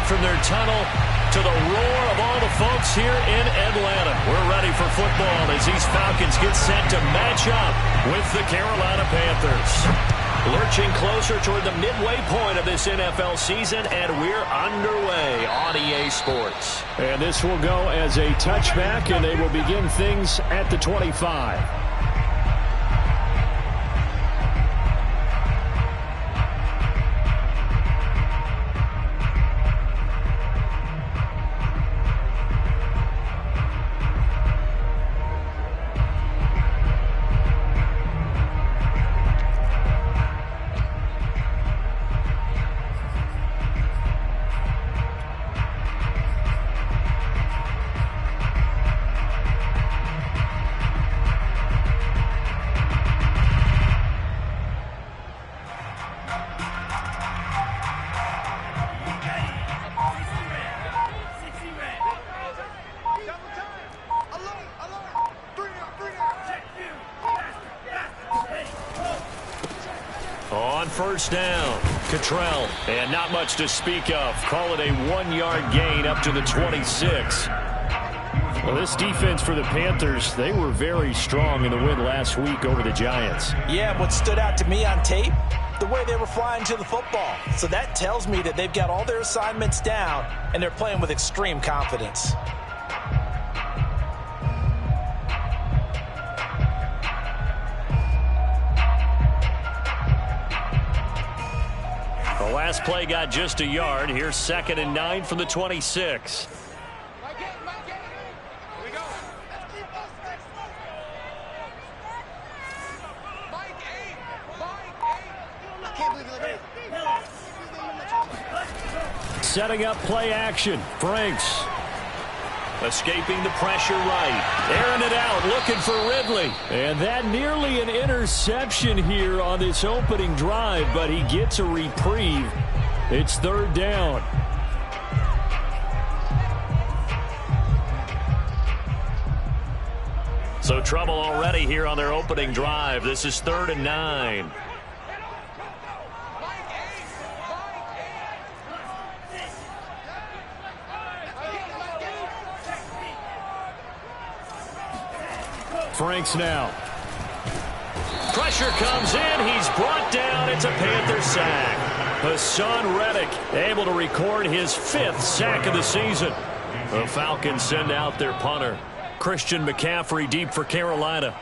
from their tunnel to the roar of all the folks here in Atlanta. We're ready for football as these Falcons get set to match up with the Carolina Panthers. Lurching closer toward the midway point of this NFL season, and we're underway on EA Sports. And this will go as a touchback, and they will begin things at the 25. First down, Cottrell, and not much to speak of. Call it a 1-yard gain up to the 26. Well, this defense for the Panthers, they were very strong in the win last week over the Giants. Yeah, what stood out to me on tape, the way they were flying to the football. So that tells me that they've got all their assignments down, and they're playing with extreme confidence. Last play got just a yard. Here's 2nd and 9 from the 26. Setting up play action. Franks. Escaping the pressure right. Airing it out, looking for Ridley. And that nearly an interception here on this opening drive, but he gets a reprieve. It's 3rd down. So trouble already here on their opening drive. This is 3rd and 9. Franks now. Pressure comes in. He's brought down. It's a Panther sack. Hassan Reddick able to record his 5th sack of the season. The Falcons send out their punter. Christian McCaffrey deep for Carolina.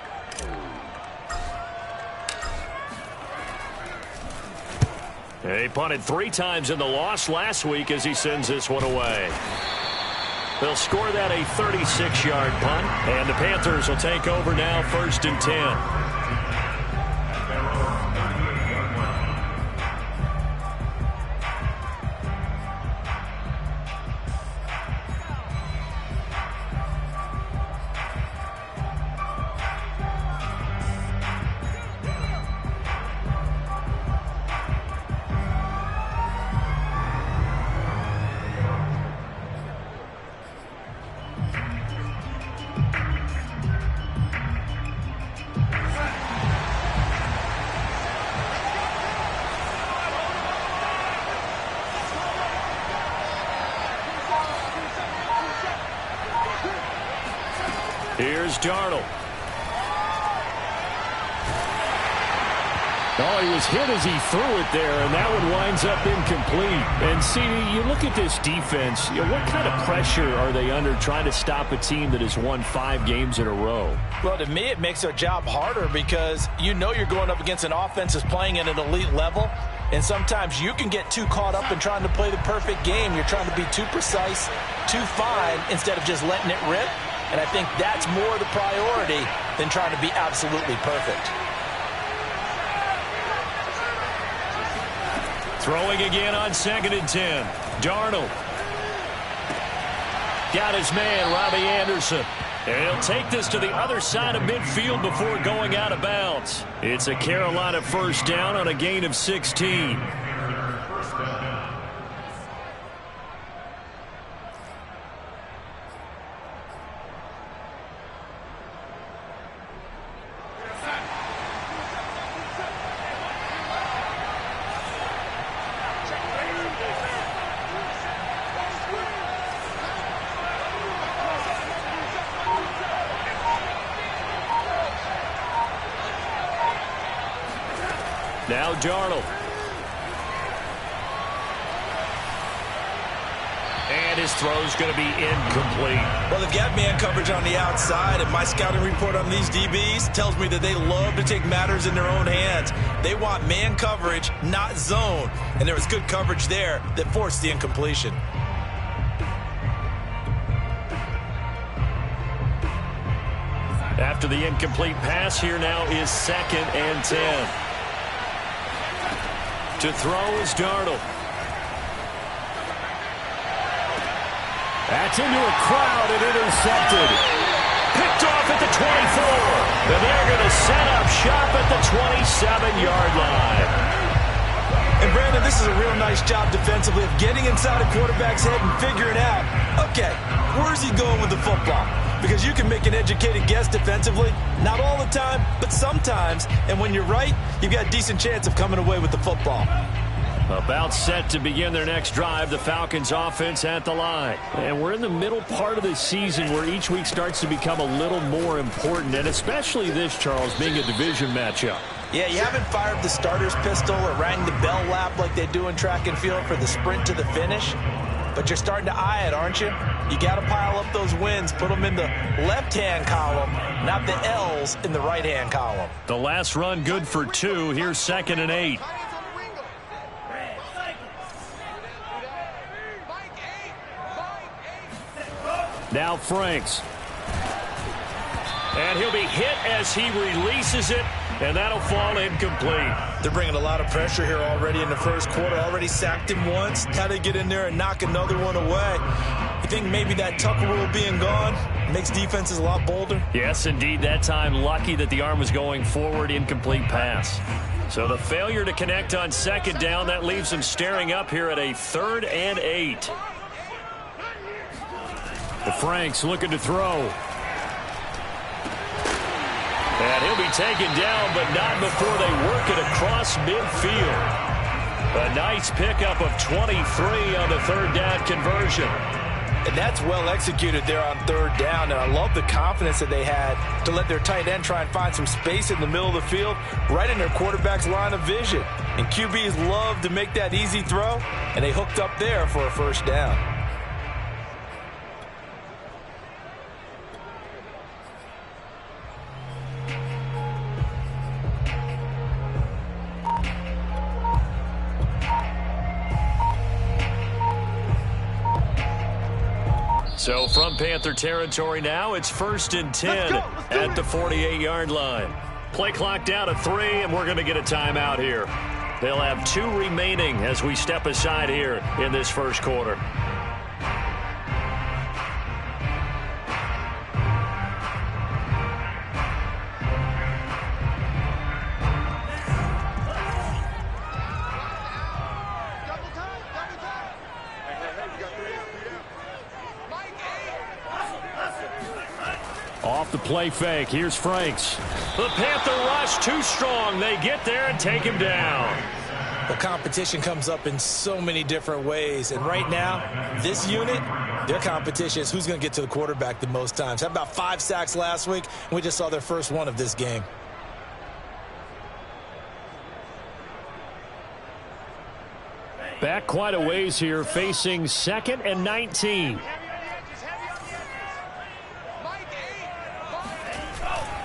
He punted 3 times in the loss last week as he sends this one away. They'll score that a 36-yard punt, and the Panthers will take over now, 1st and 10. Here's Darnold. Oh, he was hit as he threw it there, and that one winds up incomplete. And see, you look at this defense, what kind of pressure are they under trying to stop a team that has won 5 games in a row? Well, to me, it makes their job harder because you know you're going up against an offense that's playing at an elite level, and sometimes you can get too caught up in trying to play the perfect game. You're trying to be too precise, too fine, instead of just letting it rip. And I think that's more the priority than trying to be absolutely perfect. Throwing again on 2nd and 10. Darnold. Got his man, Robbie Anderson. And he'll take this to the other side of midfield before going out of bounds. It's a Carolina 1st down on a gain of 16. Now Darnold. And his throw's going to be incomplete. Well, they've got man coverage on the outside, and my scouting report on these DBs tells me that they love to take matters in their own hands. They want man coverage, not zone. And there was good coverage there that forced the incompletion. After the incomplete pass, here now is 2nd and 10. To throw is Darnold. That's into a crowd and intercepted. Picked off at the 24. And they're going to set up shop at the 27-yard line. And Brandon, this is a real nice job defensively of getting inside a quarterback's head and figuring out, okay, where's he going with the football? Because you can make an educated guess defensively, not all the time, but sometimes. And when you're right, you've got a decent chance of coming away with the football. About set to begin their next drive, the Falcons offense at the line. And we're in the middle part of the season where each week starts to become a little more important, and especially this, Charles, being a division matchup. Yeah, you haven't fired the starter's pistol or rang the bell lap like they do in track and field for the sprint to the finish, but you're starting to eye it, aren't you? You got to pile up those wins, put them in the left-hand column, not the L's in the right-hand column. The last run good for 2. Here's 2nd and 8. Now Franks. And he'll be hit as he releases it, and that'll fall incomplete. They're bringing a lot of pressure here already in the first quarter. Already sacked him once. How to get in there and knock another one away. You think maybe that Tucker rule being gone makes defenses a lot bolder? Yes, indeed. That time, lucky that the arm was going forward. Incomplete pass. So the failure to connect on 2nd down, that leaves them staring up here at a 3rd and 8. The Franks looking to throw. And he'll be taken down, but not before they work it across midfield. A nice pickup of 23 on the 3rd down conversion. And that's well executed there on 3rd down. And I love the confidence that they had to let their tight end try and find some space in the middle of the field, right in their quarterback's line of vision. And QBs love to make that easy throw, and they hooked up there for a 1st down. So from Panther territory now, it's 1st and 10 at the 48-yard line. Play clock down to 3, and we're going to get a timeout here. They'll have 2 remaining as we step aside here in this first quarter. Off the play fake, here's Franks. The Panther rush too strong. They get there and take him down. Well, competition comes up in so many different ways. And right now, this unit, their competition is who's going to get to the quarterback the most times. Had about 5 sacks last week, and we just saw their first one of this game. Back quite a ways here, facing 2nd and 19.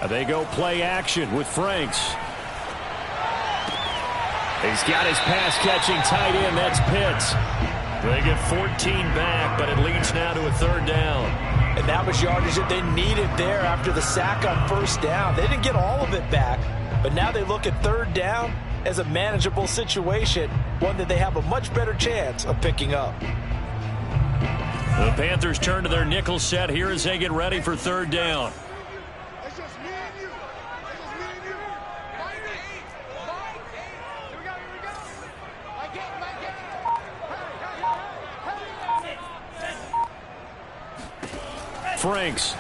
They go play action with Franks. He's got his pass-catching tight end. That's Pitts. They get 14 back, but it leads now to a 3rd down. And that was yardage that they needed there after the sack on 1st down. They didn't get all of it back, but now they look at 3rd down as a manageable situation, one that they have a much better chance of picking up. The Panthers turn to their nickel set here as they get ready for 3rd down. Franks.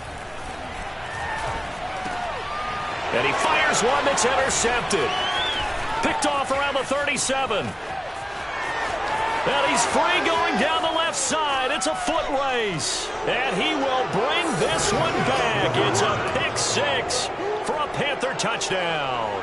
And he fires one that's intercepted. Picked off around the 37. And he's free going down the left side. It's a foot race. And he will bring this one back. It's a pick 6 for a Panther touchdown.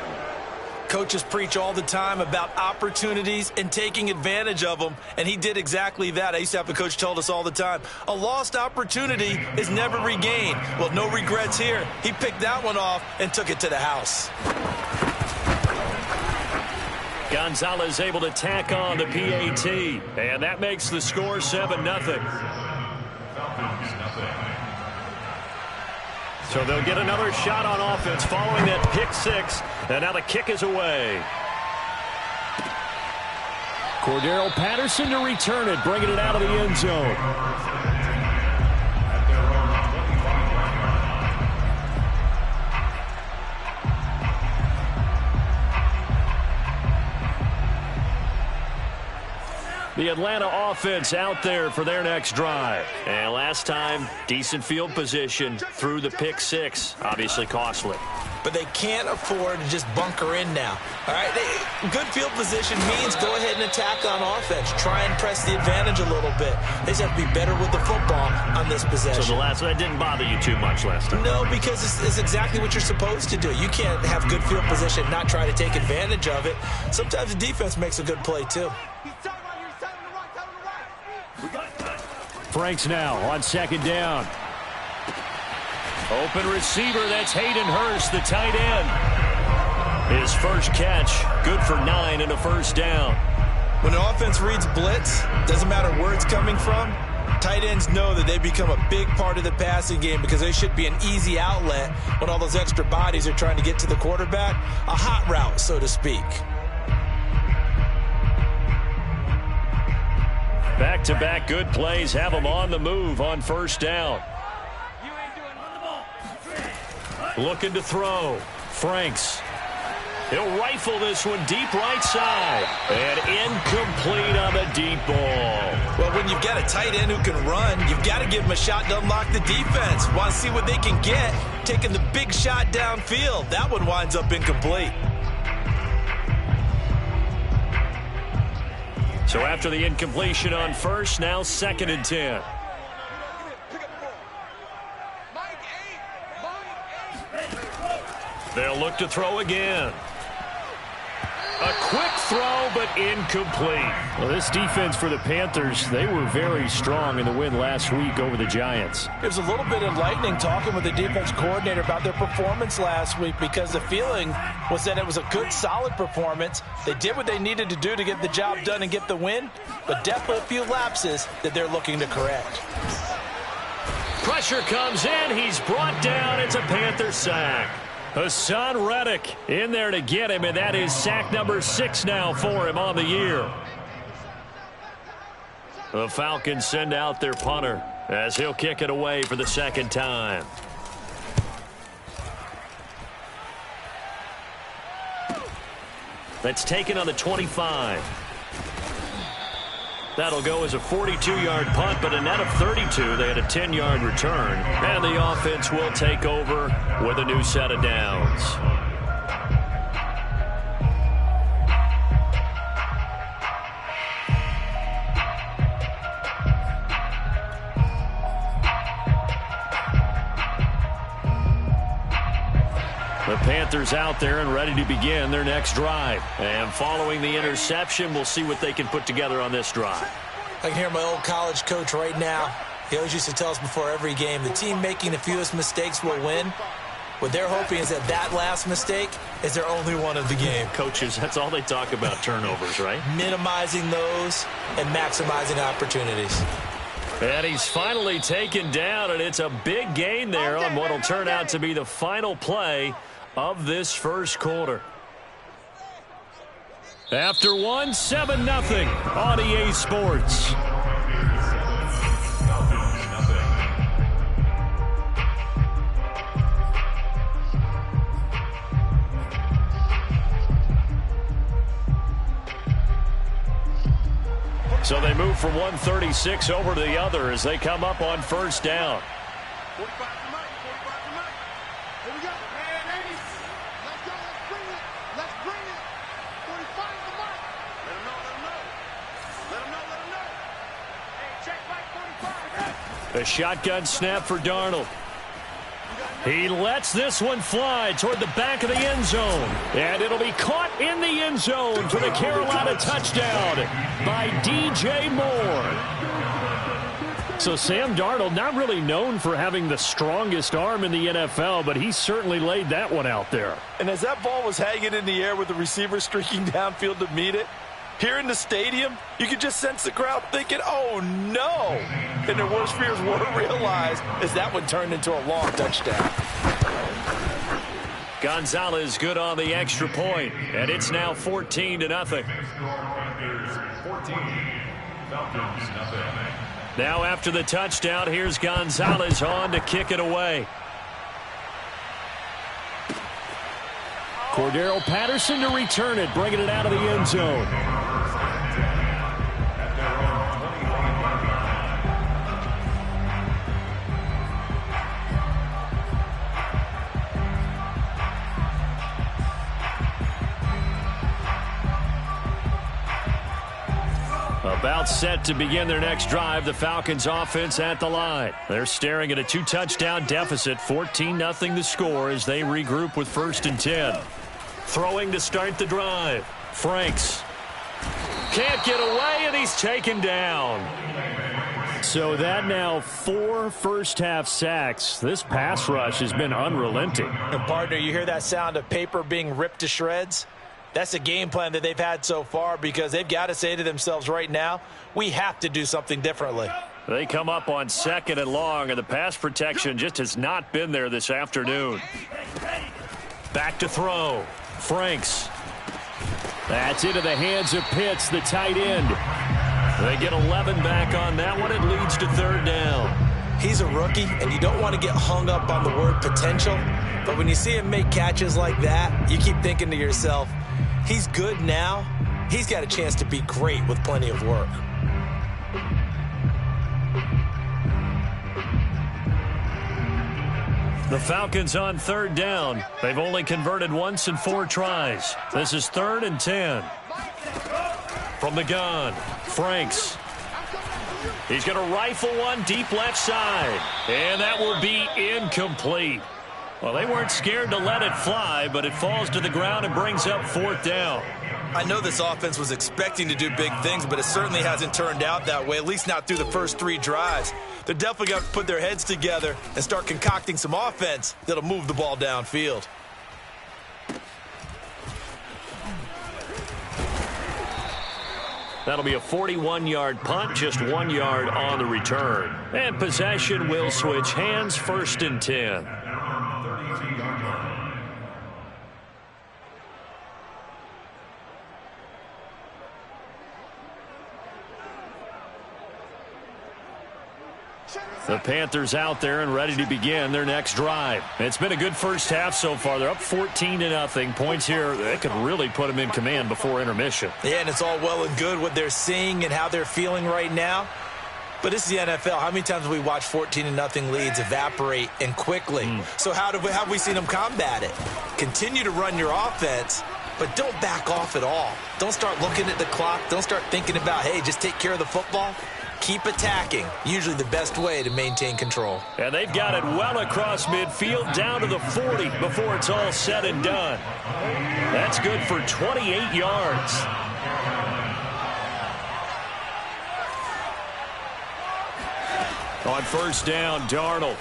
Coaches preach all the time about opportunities and taking advantage of them, and he did exactly that. I used to have a coach tell us all the time, a lost opportunity is never regained. Well, no regrets here. He picked that one off and took it to the house. Gonzalez able to tack on the PAT, and that makes the score 7-0. So they'll get another shot on offense following that pick six, and now the kick is away. Cordero Patterson to return it, bringing it out of the end zone. The Atlanta offense out there for their next drive. And last time, decent field position through the pick six. Obviously costly. But they can't afford to just bunker in now. All right, good field position means go ahead and attack on offense. Try and press the advantage a little bit. They just have to be better with the football on this possession. So that didn't bother you too much last time? No, because it's exactly what you're supposed to do. You can't have good field position and not try to take advantage of it. Sometimes the defense makes a good play, too. Franks now on second down. Open receiver, that's Hayden Hurst, the tight end. His first catch, good for 9 and a first down. When the offense reads blitz, doesn't matter where it's coming from, tight ends know that they become a big part of the passing game because they should be an easy outlet when all those extra bodies are trying to get to the quarterback. A hot route, so to speak. Back-to-back good plays have them on the move on first down. Looking to throw. Franks. He'll rifle this one deep right side. And incomplete on the deep ball. Well, when you've got a tight end who can run, you've got to give him a shot to unlock the defense. Want to see what they can get, taking the big shot downfield. That one winds up incomplete. So after the incompletion on first, now 2nd and 10. They'll look to throw again. A quick throw, but incomplete. Well, this defense for the Panthers, they were very strong in the win last week over the Giants. It was a little bit enlightening talking with the defense coordinator about their performance last week because the feeling was that it was a good, solid performance. They did what they needed to do to get the job done and get the win, but definitely a few lapses that they're looking to correct. Pressure comes in. He's brought down. It's a Panther sack. Hassan Reddick in there to get him, and that is sack number 6 now for him on the year. The Falcons send out their punter as he'll kick it away for the second time. That's taken on the 25. That'll go as a 42-yard punt, but a net of 32. They had a 10-yard return. And the offense will take over with a new set of downs. The Panthers out there and ready to begin their next drive. And following the interception, we'll see what they can put together on this drive. I can hear my old college coach right now. He always used to tell us before every game, the team making the fewest mistakes will win. What they're hoping is that last mistake is their only one of the game. Coaches, that's all they talk about, turnovers, right? Minimizing those and maximizing opportunities. And he's finally taken down, and it's a big gain there on what will turn out to be the final play of this first quarter. After one, 7-0 on EA Sports. So they move from 136 over to the other as they come up on first down. A shotgun snap for Darnold. He lets this one fly toward the back of the end zone. And it'll be caught in the end zone for the Carolina touchdown by DJ Moore. So Sam Darnold, not really known for having the strongest arm in the NFL, but he certainly laid that one out there. And as that ball was hanging in the air with the receiver streaking downfield to meet it, here in the stadium, you could just sense the crowd thinking, oh, no. And their worst fears were realized as that one turned into a long touchdown. Gonzalez good on the extra point, and it's now 14-0. Now after the touchdown, here's Gonzalez on to kick it away. Cordero Patterson to return it, bringing it out of the end zone. About set to begin their next drive, the Falcons offense at the line. They're staring at a 2-touchdown deficit, 14-0 the score as they regroup with 1st and 10. Throwing to start the drive. Franks can't get away, and he's taken down. So that now 4 first-half sacks. This pass rush has been unrelenting. And partner, you hear that sound of paper being ripped to shreds? That's a game plan that they've had so far because they've got to say to themselves right now, we have to do something differently. They come up on 2nd and long, and the pass protection just has not been there this afternoon. Back to throw. Franks. That's into the hands of Pitts, the tight end. They get 11 back on that one. It leads to 3rd down. He's a rookie, and you don't want to get hung up on the word potential. But when you see him make catches like that, you keep thinking to yourself, he's good now. He's got a chance to be great with plenty of work. The Falcons on 3rd down. They've only converted once in 4 tries. This is 3rd and 10. From the gun, Franks. He's going to rifle one deep left side. And that will be incomplete. Well, they weren't scared to let it fly, but it falls to the ground and brings up 4th down. I know this offense was expecting to do big things, but it certainly hasn't turned out that way, at least not through the first 3 drives. They're definitely got to put their heads together and start concocting some offense that'll move the ball downfield. That'll be a 41-yard punt, just 1 yard on the return. And possession will switch hands, 1st and 10. The Panthers out there and ready to begin their next drive. It's been a good first half so far. They're up 14-0. Points here, they could really put them in command before intermission. Yeah, and it's all well and good what they're seeing and how they're feeling right now. But this is the NFL. How many times have we watched 14-0 leads evaporate and quickly? So how have we seen them combat it? Continue to run your offense, but don't back off at all. Don't start looking at the clock. Don't start thinking about, hey, just take care of the football. Keep attacking. Usually the best way to maintain control. And they've got it well across midfield down to the 40 before it's all said and done. That's good for 28 yards. On 1st down, Darnold.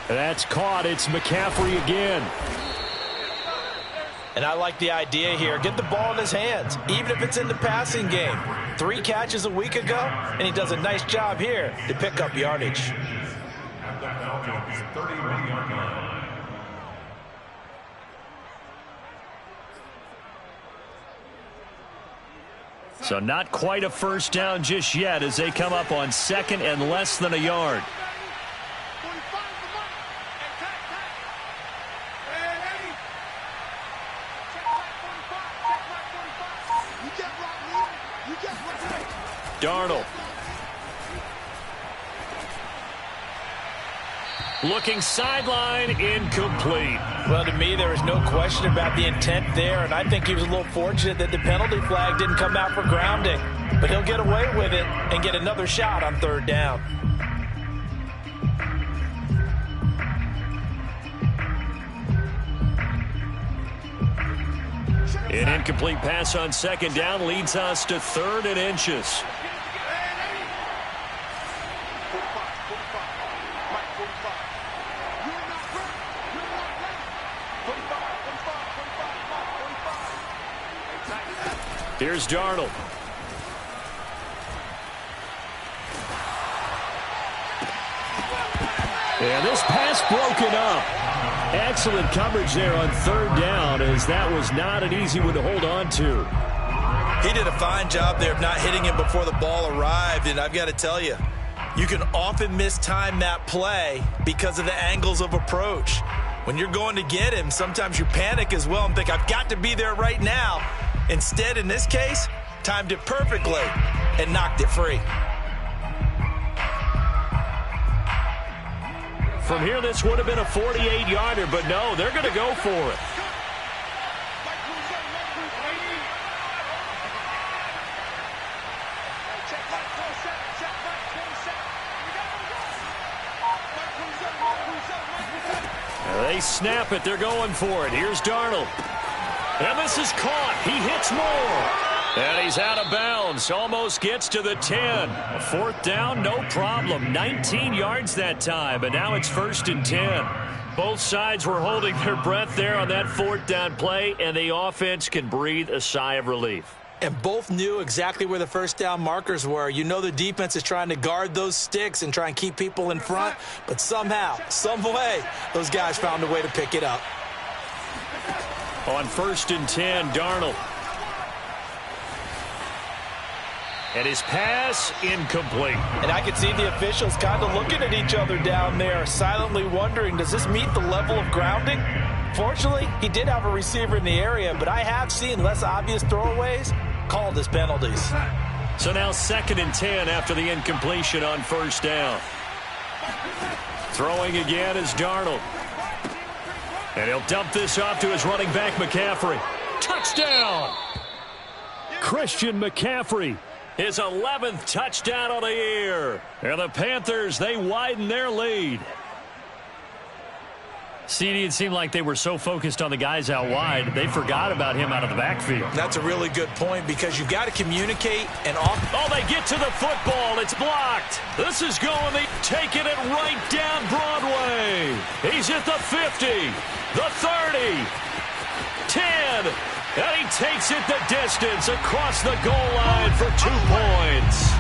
That's caught. It's McCaffrey again. And I like the idea here. Get the ball in his hands, even if it's in the passing game. 3 catches a week ago, and he does a nice job here to pick up yardage. So not quite a 1st down just yet as they come up on 2nd and less than a yard. Darnold. Looking sideline, incomplete. Well, to me, there was no question about the intent there, and I think he was a little fortunate that the penalty flag didn't come out for grounding. But he'll get away with it and get another shot on 3rd down. An incomplete pass on second down leads us to 3rd and inches. Here's Darnold. And this pass broken up. Excellent coverage there on 3rd down, as that was not an easy one to hold on to. He did a fine job there of not hitting him before the ball arrived, and I've got to tell you, you can often mistime that play because of the angles of approach. When you're going to get him, sometimes you panic as well and think, I've got to be there right now. Instead, in this case, timed it perfectly and knocked it free. From here, this would have been a 48-yarder, but no, they're going to go for it. They snap it. They're going for it. Here's Darnold. And this is caught. He hits more. And he's out of bounds. Almost gets to the 10. A 4th down, no problem. 19 yards that time, but now it's 1st and 10. Both sides were holding their breath there on that 4th down play, and the offense can breathe a sigh of relief. And both knew exactly where the 1st down markers were. You know the defense is trying to guard those sticks and try and keep people in front, but somehow, some way, those guys found a way to pick it up. On 1st and 10, Darnold. And his pass incomplete. And I could see the officials kind of looking at each other down there, silently wondering, does this meet the level of grounding? Fortunately, he did have a receiver in the area, but I have seen less obvious throwaways called as penalties. So now 2nd and 10 after the incompletion on 1st down. Throwing again is Darnold. And he'll dump this off to his running back, McCaffrey. Touchdown! Christian McCaffrey. His 11th touchdown of the year. And the Panthers, they widen their lead. CD, it seemed like they were so focused on the guys out wide, they forgot about him out of the backfield. That's a really good point because you've got to communicate and Oh, they get to the football. It's blocked. This is going, they taking it right down Broadway. He's at the 50, the 30, 10, and he takes it the distance across the goal line for 2 points.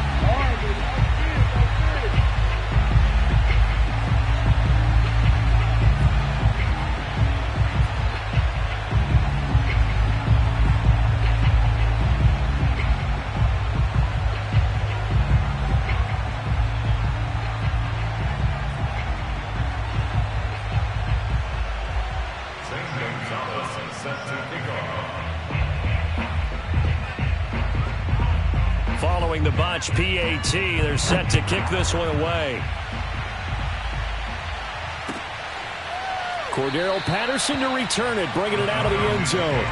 Following the botch PAT, they're set to kick this one away. Cordero Patterson to return it, bringing it out of the end zone.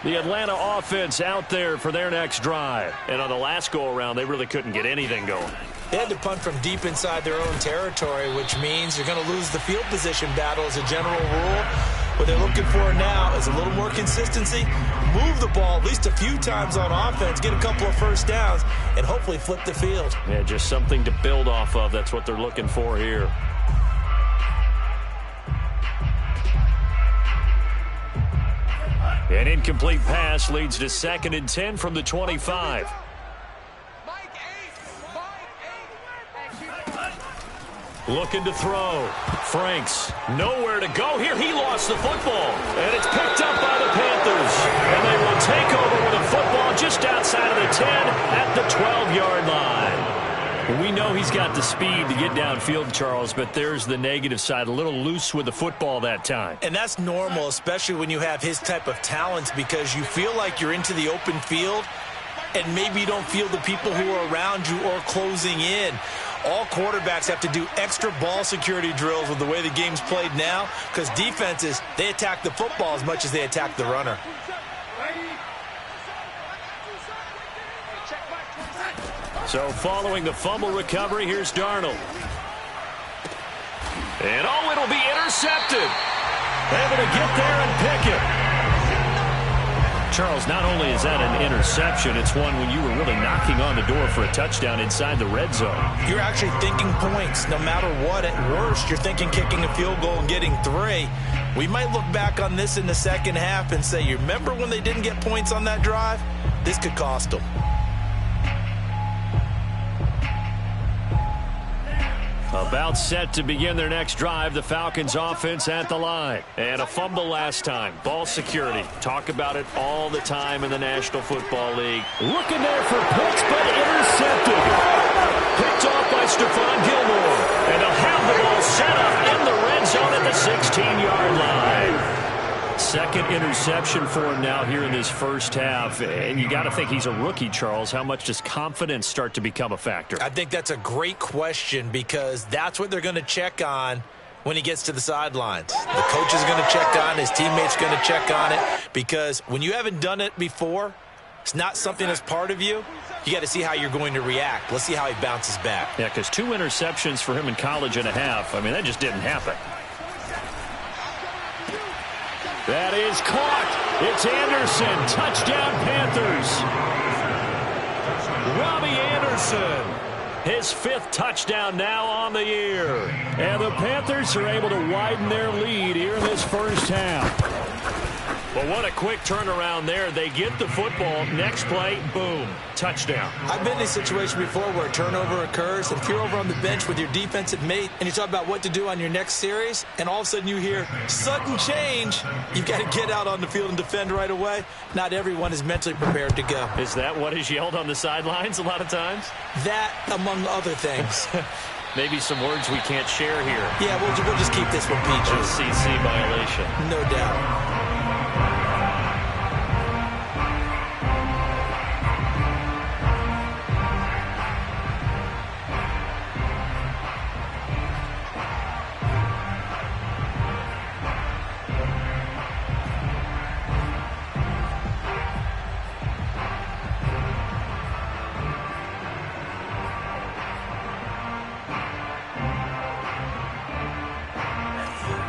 The Atlanta offense out there for their next drive. And on the last go-around, they really couldn't get anything going. They had to punt from deep inside their own territory, which means you're going to lose the field position battle as a general rule. What they're looking for now is a little more consistency, move the ball at least a few times on offense, get a couple of 1st downs, and hopefully flip the field. Yeah, just something to build off of. That's what they're looking for here. An incomplete pass leads to 2nd and 10 from the 25. Looking to throw. Franks, nowhere to go here. He lost the football. And it's picked up by the Panthers. And they will take over with a football just outside of the 10 at the 12-yard line. We know he's got the speed to get downfield, Charles, but there's the negative side. A little loose with the football that time. And that's normal, especially when you have his type of talents, because you feel like you're into the open field, and maybe you don't feel the people who are around you or closing in. All quarterbacks have to do extra ball security drills with the way the game's played now, because defenses, they attack the football as much as they attack the runner. So following the fumble recovery, here's Darnold. And oh, it'll be intercepted. Able to get there and pick it. Charles, not only is that an interception, it's one when you were really knocking on the door for a touchdown inside the red zone. You're actually thinking points. No matter what, at worst, you're thinking kicking a field goal and getting 3. We might look back on this in the second half and say, you remember when they didn't get points on that drive? This could cost them. About set to begin their next drive, the Falcons offense at the line. And a fumble last time. Ball security. Talk about it all the time in the National Football League. Looking there for picks, but intercepted. Picked off by Stephon Gilmore. And they'll have the ball set up in the red zone at the 16-yard line. Second interception for him now here in this first half. And you got to think he's a rookie, Charles. How much does confidence start to become a factor? I think that's a great question, because that's what they're going to check on when he gets to the sidelines. The coach is going to check on it. His teammates going to check on it, because when you haven't done it before, it's not something that's part of you. You got to see how you're going to react. Let's see how he bounces back. Yeah, because 2 interceptions for him in college and a half. I mean, that just didn't happen. That is caught. It's Anderson. Touchdown, Panthers. Robbie Anderson. His 5th touchdown now on the year. And the Panthers are able to widen their lead here in this first half. But what a quick turnaround there. They get the football. Next play, boom, touchdown. I've been in a situation before where a turnover occurs, and if you're over on the bench with your defensive mate and you talk about what to do on your next series, and all of a sudden you hear sudden change, you've got to get out on the field and defend right away. Not everyone is mentally prepared to go. Is that what is yelled on the sidelines a lot of times? That, among other things. Maybe some words we can't share here. Yeah, we'll just keep this one PG. CC violation. No doubt.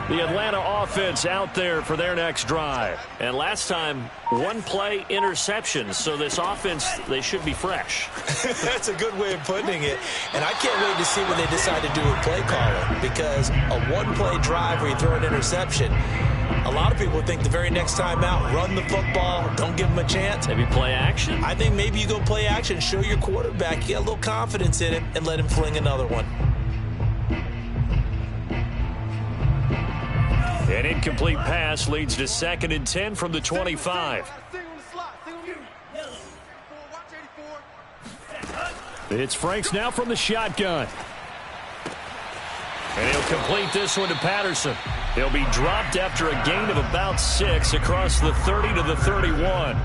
The Atlanta offense out there for their next drive. And last time, 1 play interceptions. So this offense, they should be fresh. That's a good way of putting it. And I can't wait to see when they decide to do a play caller. Because a 1-play drive where you throw an interception, a lot of people think the very next time out, run the football, don't give them a chance. Maybe play action? I think maybe you go play action, show your quarterback you got a little confidence in him, and let him fling another one. An incomplete pass leads to 2nd and 10 from the 25. It's Franks now from the shotgun. And he'll complete this one to Patterson. He'll be dropped after a gain of about 6 across the 30 to the 31.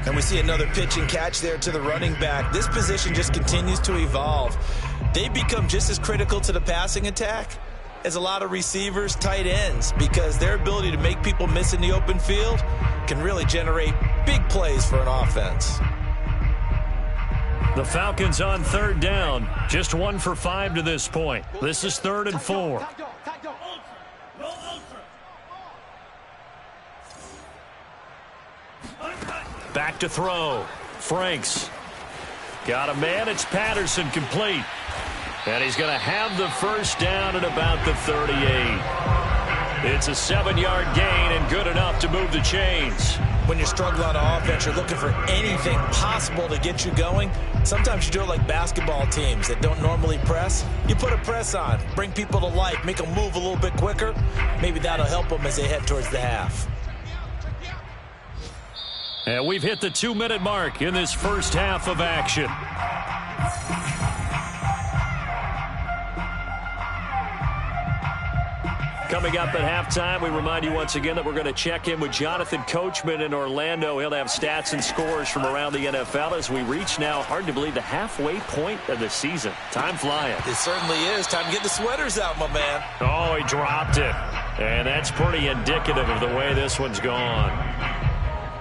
And we see another pitch and catch there to the running back. This position just continues to evolve. They become just as critical to the passing attack as a lot of receivers, tight ends, because their ability to make people miss in the open field can really generate big plays for an offense. The Falcons on 3rd down, just 1 for 5 to this point. This is 3rd and 4. Back to throw. Franks. Got a man. It's Patterson, complete. And he's going to have the first down at about the 38. It's a 7-yard gain and good enough to move the chains. When you're struggling on offense, you're looking for anything possible to get you going. Sometimes you do it like basketball teams that don't normally press. You put a press on, bring people to life, make them move a little bit quicker. Maybe that'll help them as they head towards the half. And we've hit the 2-minute mark in this first half of action. Coming up at halftime, we remind you once again that we're going to check in with Jonathan Coachman in Orlando. He'll have stats and scores from around the NFL as we reach now, hard to believe, the halfway point of the season. Time flying. It certainly is. Time to get the sweaters out, my man. Oh, he dropped it. And that's pretty indicative of the way this one's gone.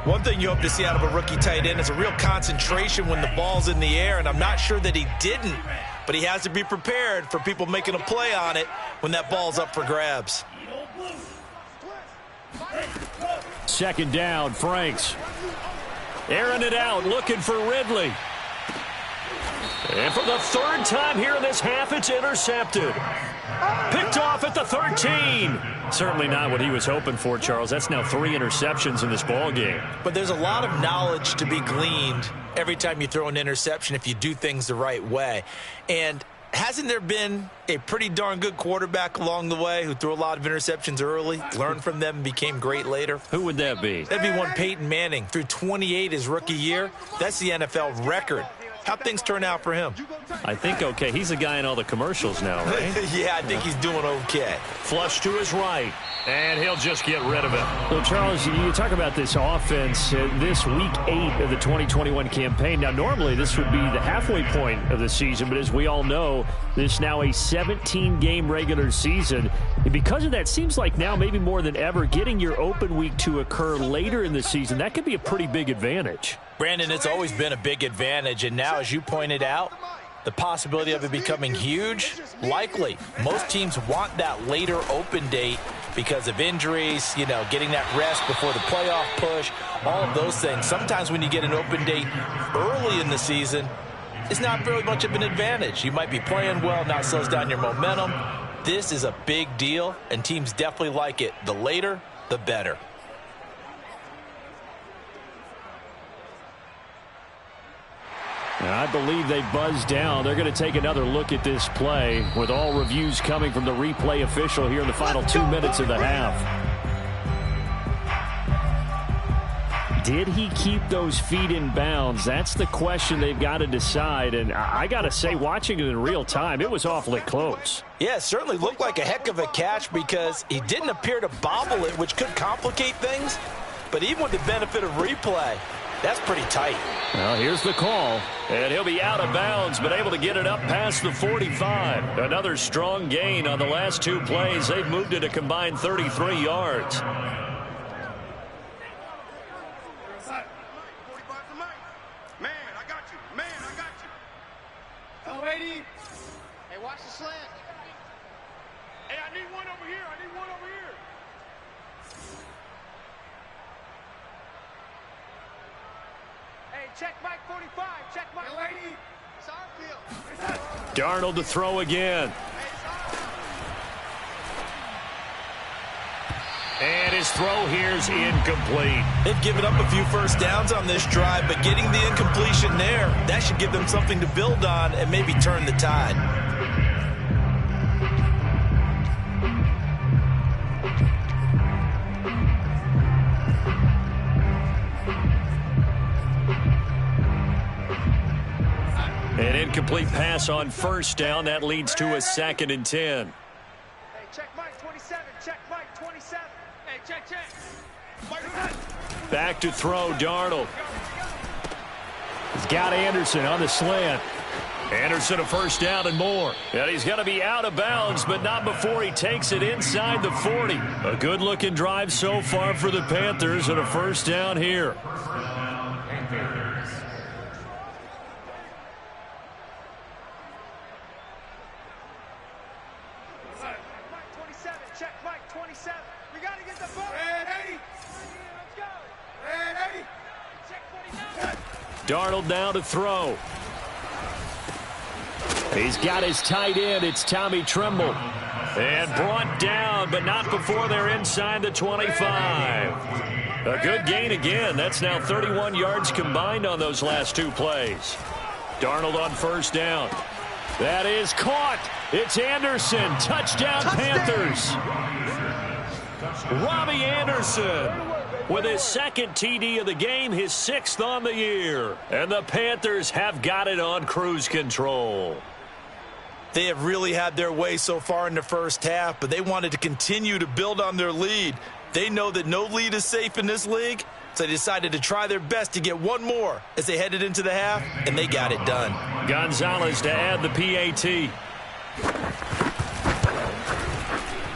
One thing you hope to see out of a rookie tight end is a real concentration when the ball's in the air, and I'm not sure that he didn't. But he has to be prepared for people making a play on it when that ball's up for grabs. Second down, Franks. Airing it out, looking for Ridley. And for the third time here in this half, it's intercepted. Picked off at the 13. Certainly not what he was hoping for, Charles. That's now 3 interceptions in this ball game. But there's a lot of knowledge to be gleaned every time you throw an interception if you do things the right way. And hasn't there been a pretty darn good quarterback along the way who threw a lot of interceptions early, learned from them, and became great later? Who would that be? That'd be one Peyton Manning. Threw 28 his rookie year. That's the NFL record. How'd things turn out for him? I think okay. He's a guy in all the commercials now, right? Yeah, I think he's doing okay. Flush to his right, and he'll just get rid of it. So, Charles, you talk about this offense, this Week 8 of the 2021 campaign. Now, normally this would be the halfway point of the season, but as we all know, this now a 17-game regular season. And because of that, seems like now maybe more than ever, getting your open week to occur later in the season, that could be a pretty big advantage. Brandon, it's always been a big advantage, and now, as you pointed out, the possibility of it becoming huge, likely. Most teams want that later open date because of injuries, you know, getting that rest before the playoff push, all of those things. Sometimes when you get an open date early in the season, it's not very much of an advantage. You might be playing well, now it slows down your momentum. This is a big deal, and teams definitely like it. The later, the better. I believe they buzzed down. They're going to take another look at this play with all reviews coming from the replay official here in the final 2 minutes of the half. Did he keep those feet in bounds? That's the question they've got to decide. And I got to say, watching it in real time, it was awfully close. Yeah, it certainly looked like a heck of a catch because he didn't appear to bobble it, which could complicate things. But even with the benefit of replay, that's pretty tight. Well, here's the call. And he'll be out of bounds, but able to get it up past the 45. Another strong gain on the last 2 plays. They've moved it a combined 33 yards. Hey, watch the slant. Hey, I need one over here. I need one over here. Hey, check Mike 45. Check Mike. Hey, lady. It's our field. Darnold to throw again. And his throw here's incomplete. They've given up a few first downs on this drive, but getting the incompletion there, that should give them something to build on and maybe turn the tide. An incomplete pass on first down. That leads to a 2nd and 10. Hey, check Mike 27. Check Mike 27. Hey, check. Back to throw, Darnold. He's got Anderson on the slant. Anderson a first down and more. And he's going to be out of bounds, but not before he takes it inside the 40. A good-looking drive so far for the Panthers and a first down here. Darnold now to throw. He's got his tight end. It's Tommy Tremble. And brought down, but not before they're inside the 25. A good gain again. That's now 31 yards combined on those last 2 plays. Darnold on first down. That is caught. It's Anderson. Touchdown, Panthers. Robbie Anderson with his 2nd TD of the game, his 6th on the year. And the Panthers have got it on cruise control. They have really had their way so far in the first half, but they wanted to continue to build on their lead. They know that no lead is safe in this league, so they decided to try their best to get one more as they headed into the half, and they got it done. Gonzalez to add the PAT.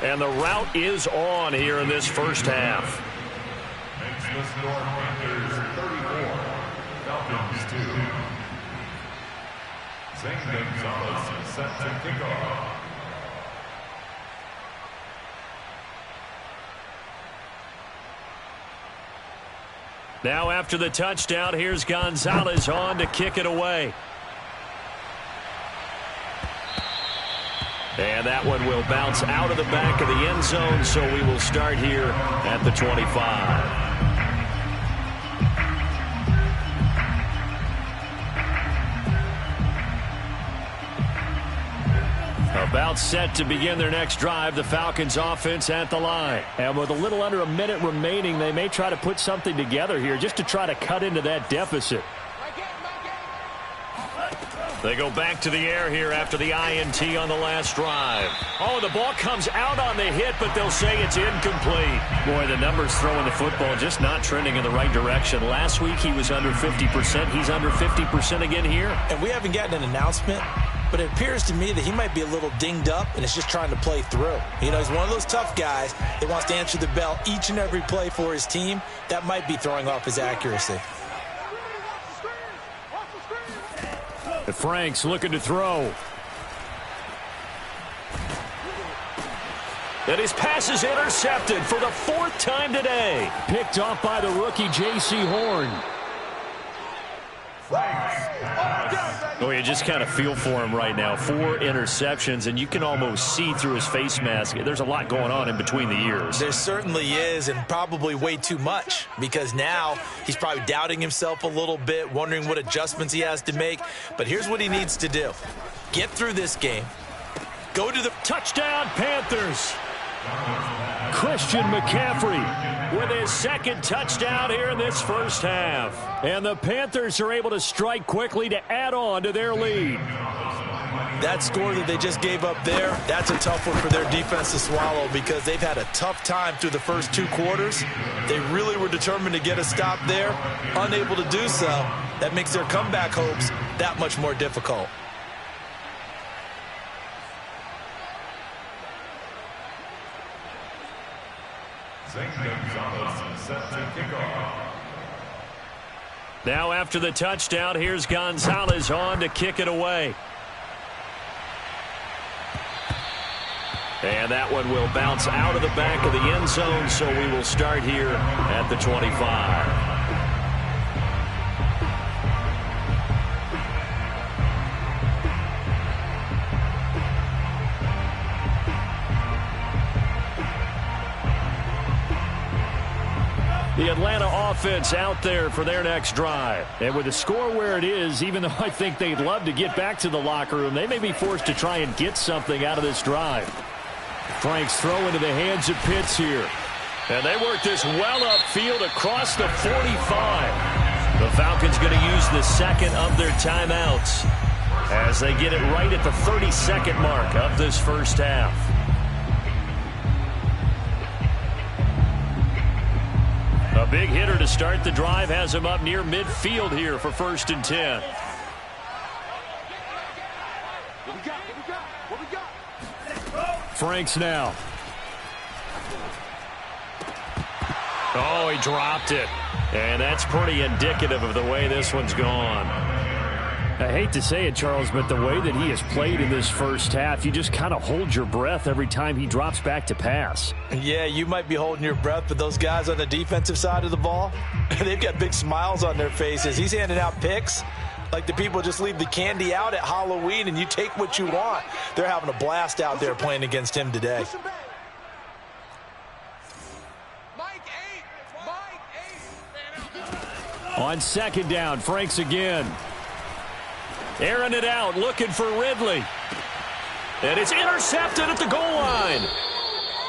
And the route is on here in this first half. Makes the score Panthers 34, Falcons 2. Zane Gonzalez set to kick off. Now after the touchdown, here's Gonzalez on to kick it away. And that one will bounce out of the back of the end zone, so we will start here at the 25. About set to begin their next drive, the Falcons offense at the line. And with a little under a minute remaining, they may try to put something together here just to try to cut into that deficit. They go back to the air here after the INT on the last drive. Oh, the ball comes out on the hit, but they'll say it's incomplete. Boy, the numbers throwing the football just not trending in the right direction. Last week he was under 50%. He's under 50% again here. And we haven't gotten an announcement, but it appears to me that he might be a little dinged up and is just trying to play through. You know, he's one of those tough guys that wants to answer the bell each and every play for his team. That might be throwing off his accuracy. Frank's looking to throw. And his pass is intercepted for the fourth time today. Picked off by the rookie J.C. Horn. Oh, you just kind of feel for him right now. 4 interceptions, and you can almost see through his face mask. There's a lot going on in between the ears. There certainly is, and probably way too much, because now he's probably doubting himself a little bit, wondering what adjustments he has to make. But here's what he needs to do. Get through this game. Go to the touchdown, Panthers. Christian McCaffrey with his second touchdown here in this first half. And the Panthers are able to strike quickly to add on to their lead. That score that they just gave up there, that's a tough one for their defense to swallow because they've had a tough time through the first 2 quarters. They really were determined to get a stop there, unable to do so. That makes their comeback hopes that much more difficult. Now after the touchdown, here's Gonzalez on to kick it away. And that one will bounce out of the back of the end zone, so we will start here at the 25. The Atlanta offense out there for their next drive. And with the score where it is, even though I think they'd love to get back to the locker room, they may be forced to try and get something out of this drive. Frank's throw into the hands of Pitts here. And they work this well upfield across the 45. The Falcons going to use the second of their timeouts as they get it right at the 30-second mark of this first half. A big hitter to start the drive has him up near midfield here for 1st and 10. Franks now. Oh, he dropped it. And that's pretty indicative of the way this one's gone. I hate to say it, Charles, but the way that he has played in this first half, you just kind of hold your breath every time he drops back to pass. Yeah, you might be holding your breath, but those guys on the defensive side of the ball, they've got big smiles on their faces. He's handing out picks like the people just leave the candy out at Halloween and you take what you want. They're having a blast out there playing against him today. On 2nd down, Franks again. Airing it out, looking for Ridley. And it's intercepted at the goal line.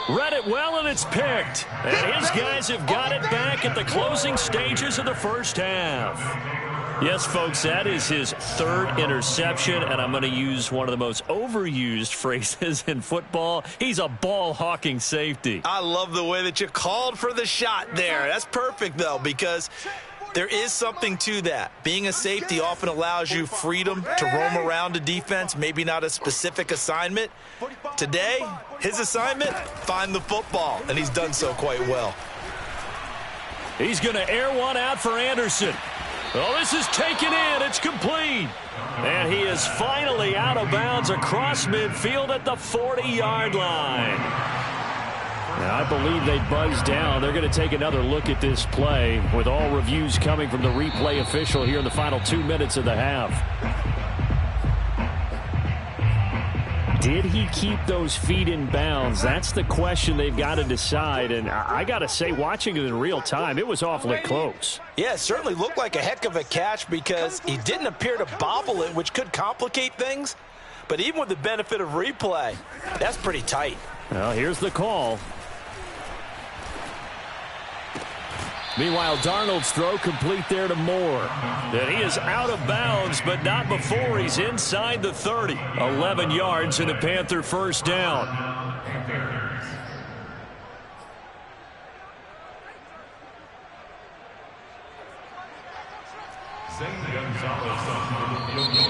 Read it well, and it's picked. And his guys have got it back at the closing stages of the first half. Yes, folks, that is his third interception, and I'm going to use one of the most overused phrases in football. He's a ball-hawking safety. I love the way that you called for the shot there. That's perfect, though, because there is something to that. Being a safety often allows you freedom to roam around a defense, maybe not a specific assignment. Today, his assignment, find the football, and he's done so quite well. He's going to air one out for Anderson. Oh, this is taken in. It's complete. And he is finally out of bounds across midfield at the 40-yard line. Now, I believe they buzzed down. They're going to take another look at this play with all reviews coming from the replay official here in the final 2 minutes of the half. Did he keep those feet in bounds? That's the question they've got to decide. And I got to say, watching it in real time, it was awfully close. Yeah, it certainly looked like a heck of a catch because he didn't appear to bobble it, which could complicate things. But even with the benefit of replay, that's pretty tight. Well, here's the call. Meanwhile, Darnold's throw complete there to Moore. Then he is out of bounds, but not before he's inside the 30. 11 yards and a Panther first down.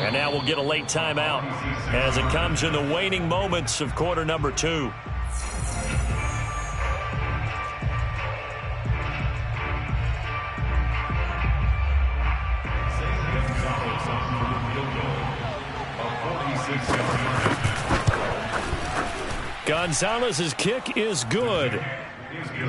And now we'll get a late timeout as it comes in the waning moments of quarter number 2. Gonzalez's kick is good.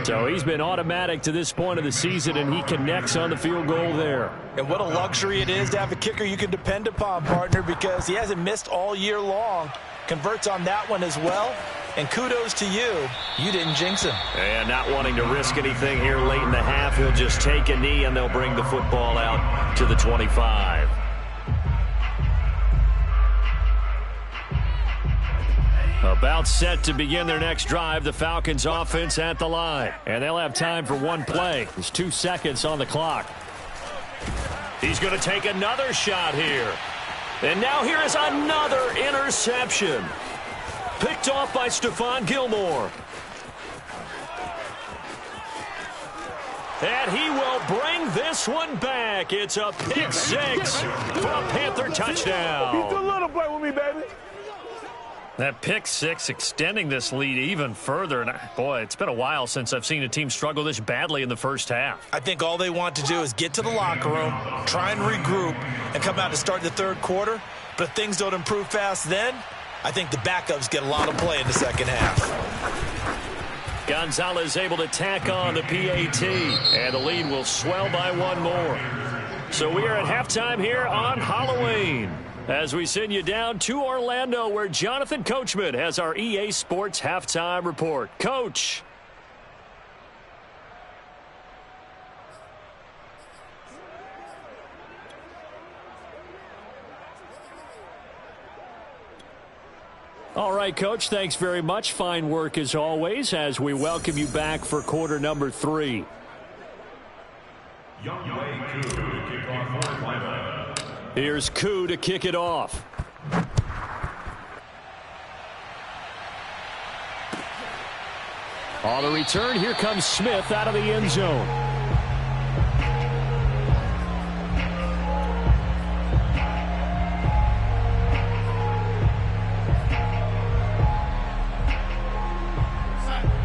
So he's been automatic to this point of the season, and he connects on the field goal there. And what a luxury it is to have a kicker you can depend upon, partner, because he hasn't missed all year long. Converts on that one as well. And kudos to you. You didn't jinx him. And not wanting to risk anything here late in the half, he'll just take a knee, and they'll bring the football out to the 25. About set to begin their next drive, the Falcons offense at the line. And they'll have time for one play. There's 2 seconds on the clock. He's going to take another shot here. And now here is another interception. Picked off by Stephon Gilmore. And he will bring this one back. It's a pick six for a Panther touchdown. He's a little play with me, baby. That pick six extending this lead even further. And boy, it's been a while since I've seen a team struggle this badly in the first half. I think all they want to do is get to the locker room, try and regroup, and come out to start the third quarter. But if things don't improve fast then, I think the backups get a lot of play in the second half. Gonzalez able to tack on the PAT, and the lead will swell by one more. So we are at halftime here on Halloween, as we send you down to Orlando, where Jonathan Coachman has our EA Sports Halftime Report. Coach. All right, Coach, thanks very much. Fine work as always as we welcome you back for quarter number 3. Here's Koo to kick it off. On the return, here comes Smith out of the end zone.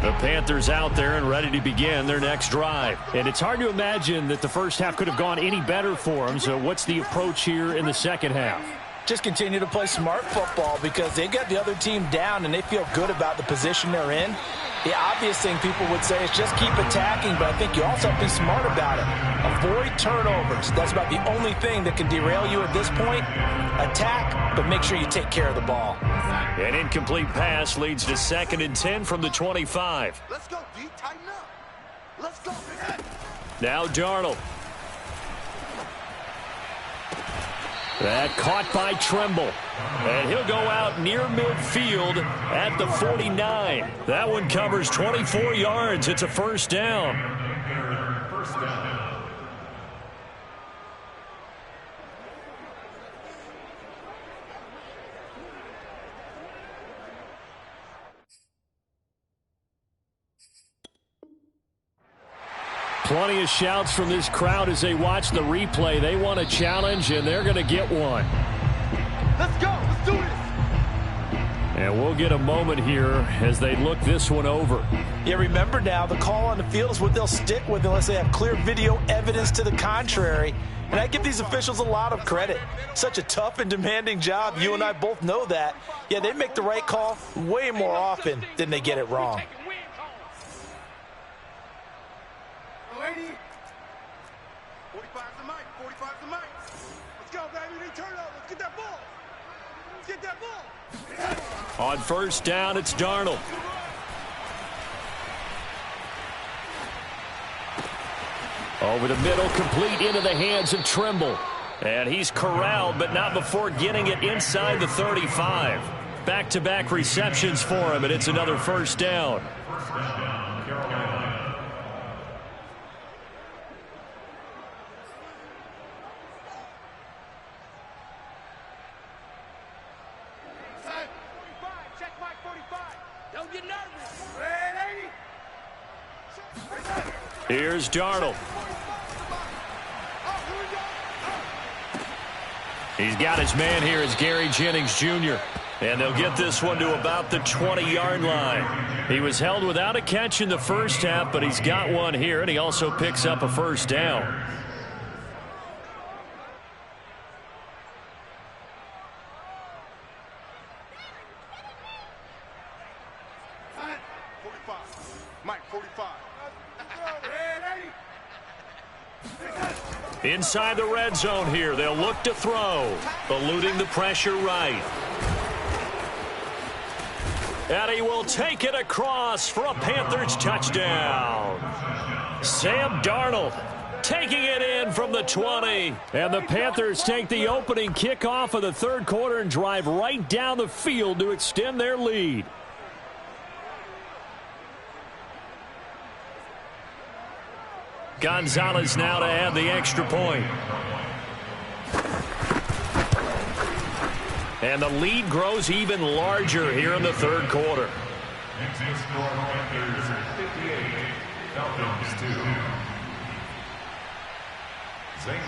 The Panthers out there and ready to begin their next drive. And it's hard to imagine that the first half could have gone any better for them. So what's the approach here in the second half? Just continue to play smart football because they got the other team down and they feel good about the position they're in. The obvious thing people would say is just keep attacking, but I think you also have to be smart about it. Avoid turnovers. That's about the only thing that can derail you at this point. Attack, but make sure you take care of the ball. An incomplete pass leads to 2nd and 10 from the 25. Let's go, D. Tighten up. Let's go. Now Darnold. That caught by Tremble. And he'll go out near midfield at the 49. That one covers 24 yards. It's a first down. Plenty of shouts from this crowd as they watch the replay. They want a challenge, and they're going to get one. Let's go. Let's do this. And we'll get a moment here as they look this one over. Yeah, remember now, the call on the field is what they'll stick with unless they have clear video evidence to the contrary. And I give these officials a lot of credit. Such a tough and demanding job. You and I both know that. Yeah, they make the right call way more often than they get it wrong. 45's the mic. 45's the mic. Let's go, baby. We turn it over. Let's get that ball. Let's get that ball. On first down, it's Darnold. Over the middle, complete into the hands of Trimble. And he's corralled, but not before getting it inside the 35. Back-to-back receptions for him, and it's another first down. Here's Darnold. He's got his man here as Gary Jennings Jr. And they'll get this one to about the 20-yard line. He was held without a catch in the first half, but he's got one here, and he also picks up a first down. Inside the red zone here, they'll look to throw, eluding the pressure right. And he will take it across for a Panthers touchdown. Sam Darnold taking it in from the 20. And the Panthers take the opening kickoff of the third quarter and drive right down the field to extend their lead. Gonzalez now to add the extra point. And the lead grows even larger here in the third quarter.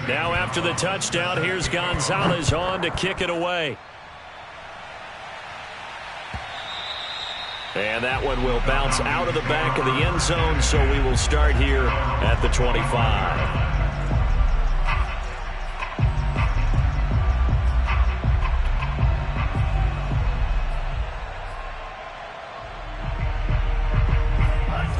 Now after the touchdown, here's Gonzalez on to kick it away. And that one will bounce out of the back of the end zone, so we will start here at the 25.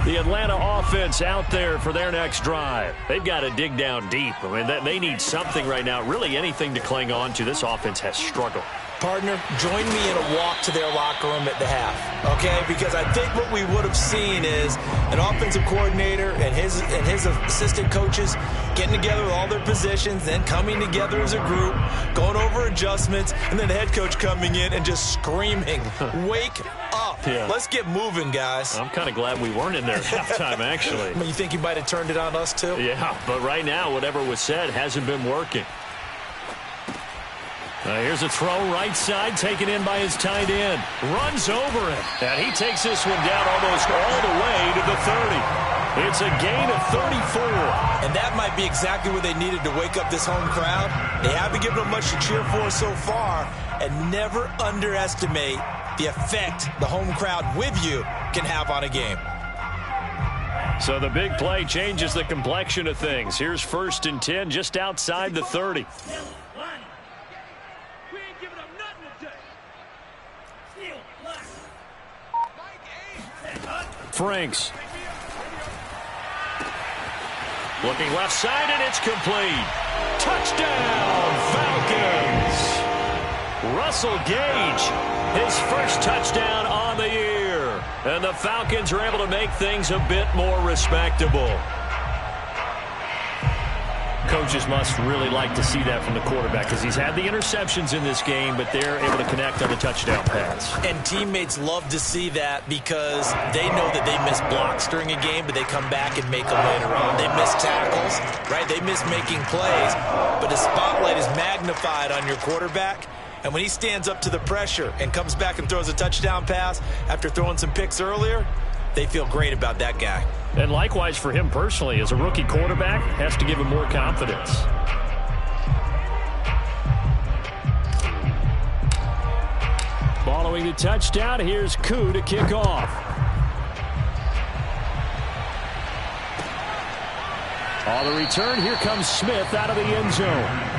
The Atlanta offense out there for their next drive. They've got to dig down deep. I mean, they need something right now, really anything to cling on to. This offense has struggled. Partner, join me in a walk to their locker room at the half, okay? Because I think what we would have seen is an offensive coordinator and his assistant coaches getting together with all their positions, then coming together as a group, going over adjustments, and then the head coach coming in and just screaming, wake up. Yeah. Let's get moving, guys. I'm kind of glad we weren't in there at halftime, actually. I mean, you think he might have turned it on us, too? Yeah, but right now, whatever was said hasn't been working. Here's a throw right side, taken in by his tight end. Runs over it, and he takes this one down almost all the way to the 30. It's a gain of 34. And that might be exactly what they needed to wake up this home crowd. They haven't given them much to cheer for so far, and never underestimate the effect the home crowd with you can have on a game. So the big play changes the complexion of things. Here's 1st and 10 just outside the 30. Franks. Looking left side, and it's complete. Touchdown, Falcons. Russell Gage, his first touchdown on the year. And the Falcons are able to make things a bit more respectable. Coaches must really like to see that from the quarterback because he's had the interceptions in this game, but they're able to connect on the touchdown pass. And teammates love to see that because they know that they miss blocks during a game, but they come back and make them later on. They miss tackles, right? They miss making plays, but the spotlight is magnified on your quarterback. And when he stands up to the pressure and comes back and throws a touchdown pass after throwing some picks earlier, they feel great about that guy. And likewise for him personally, as a rookie quarterback, has to give him more confidence. Following the touchdown, here's Koo to kick off. On the return, here comes Smith out of the end zone.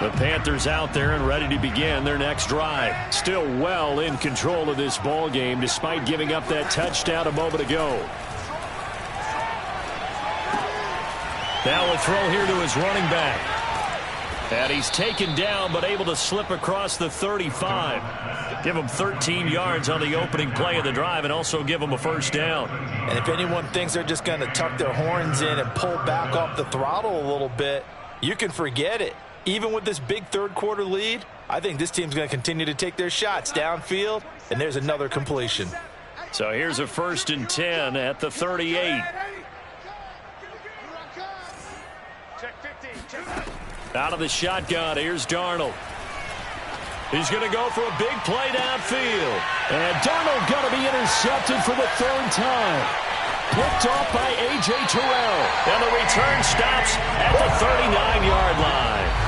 The Panthers out there and ready to begin their next drive. Still well in control of this ball game despite giving up that touchdown a moment ago. Now a throw here to his running back. And he's taken down but able to slip across the 35. Give him 13 yards on the opening play of the drive and also give him a first down. And if anyone thinks they're just going to tuck their horns in and pull back off the throttle a little bit, you can forget it. Even with this big third-quarter lead, I think this team's going to continue to take their shots downfield, and there's another completion. So here's a 1st and 10 at the 38. Out of the shotgun, here's Darnold. He's going to go for a big play downfield. And Darnold going to be intercepted for the 3rd time. Picked off by A.J. Terrell. And the return stops at the 39-yard line.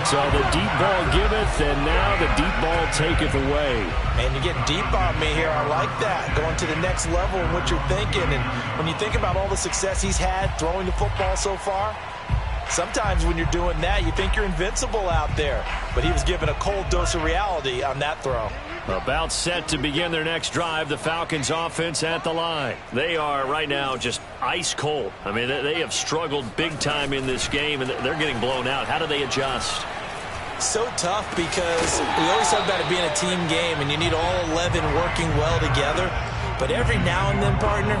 So the deep ball giveth, and now the deep ball taketh away. Man, you get deep on me here. I like that. Going to the next level in what you're thinking. And when you think about all the success he's had throwing the football so far, sometimes when you're doing that, you think you're invincible out there. But he was given a cold dose of reality on that throw. About set to begin their next drive, the Falcons offense at the line. They are right now just ice cold. I mean, they have struggled big time in this game, and they're getting blown out. How do they adjust? So tough because we always talk about it being a team game, and you need all 11 working well together. But every now and then, partner,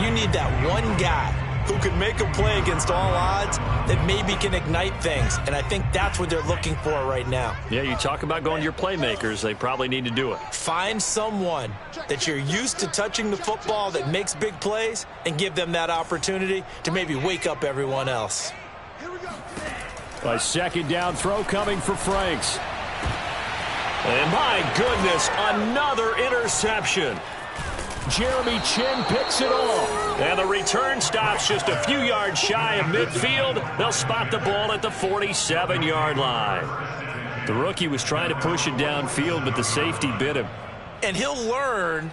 you need that one guy who can make a play against all odds that maybe can ignite things. And I think that's what they're looking for right now. Yeah, you talk about going to your playmakers. They probably need to do it. Find someone that you're used to touching the football that makes big plays and give them that opportunity to maybe wake up everyone else. A 2nd down throw coming for Franks. And my goodness, another interception. Jeremy Chin picks it off. And the return stops just a few yards shy of midfield. They'll spot the ball at the 47-yard line. The rookie was trying to push it downfield, but the safety bit him. And he'll learn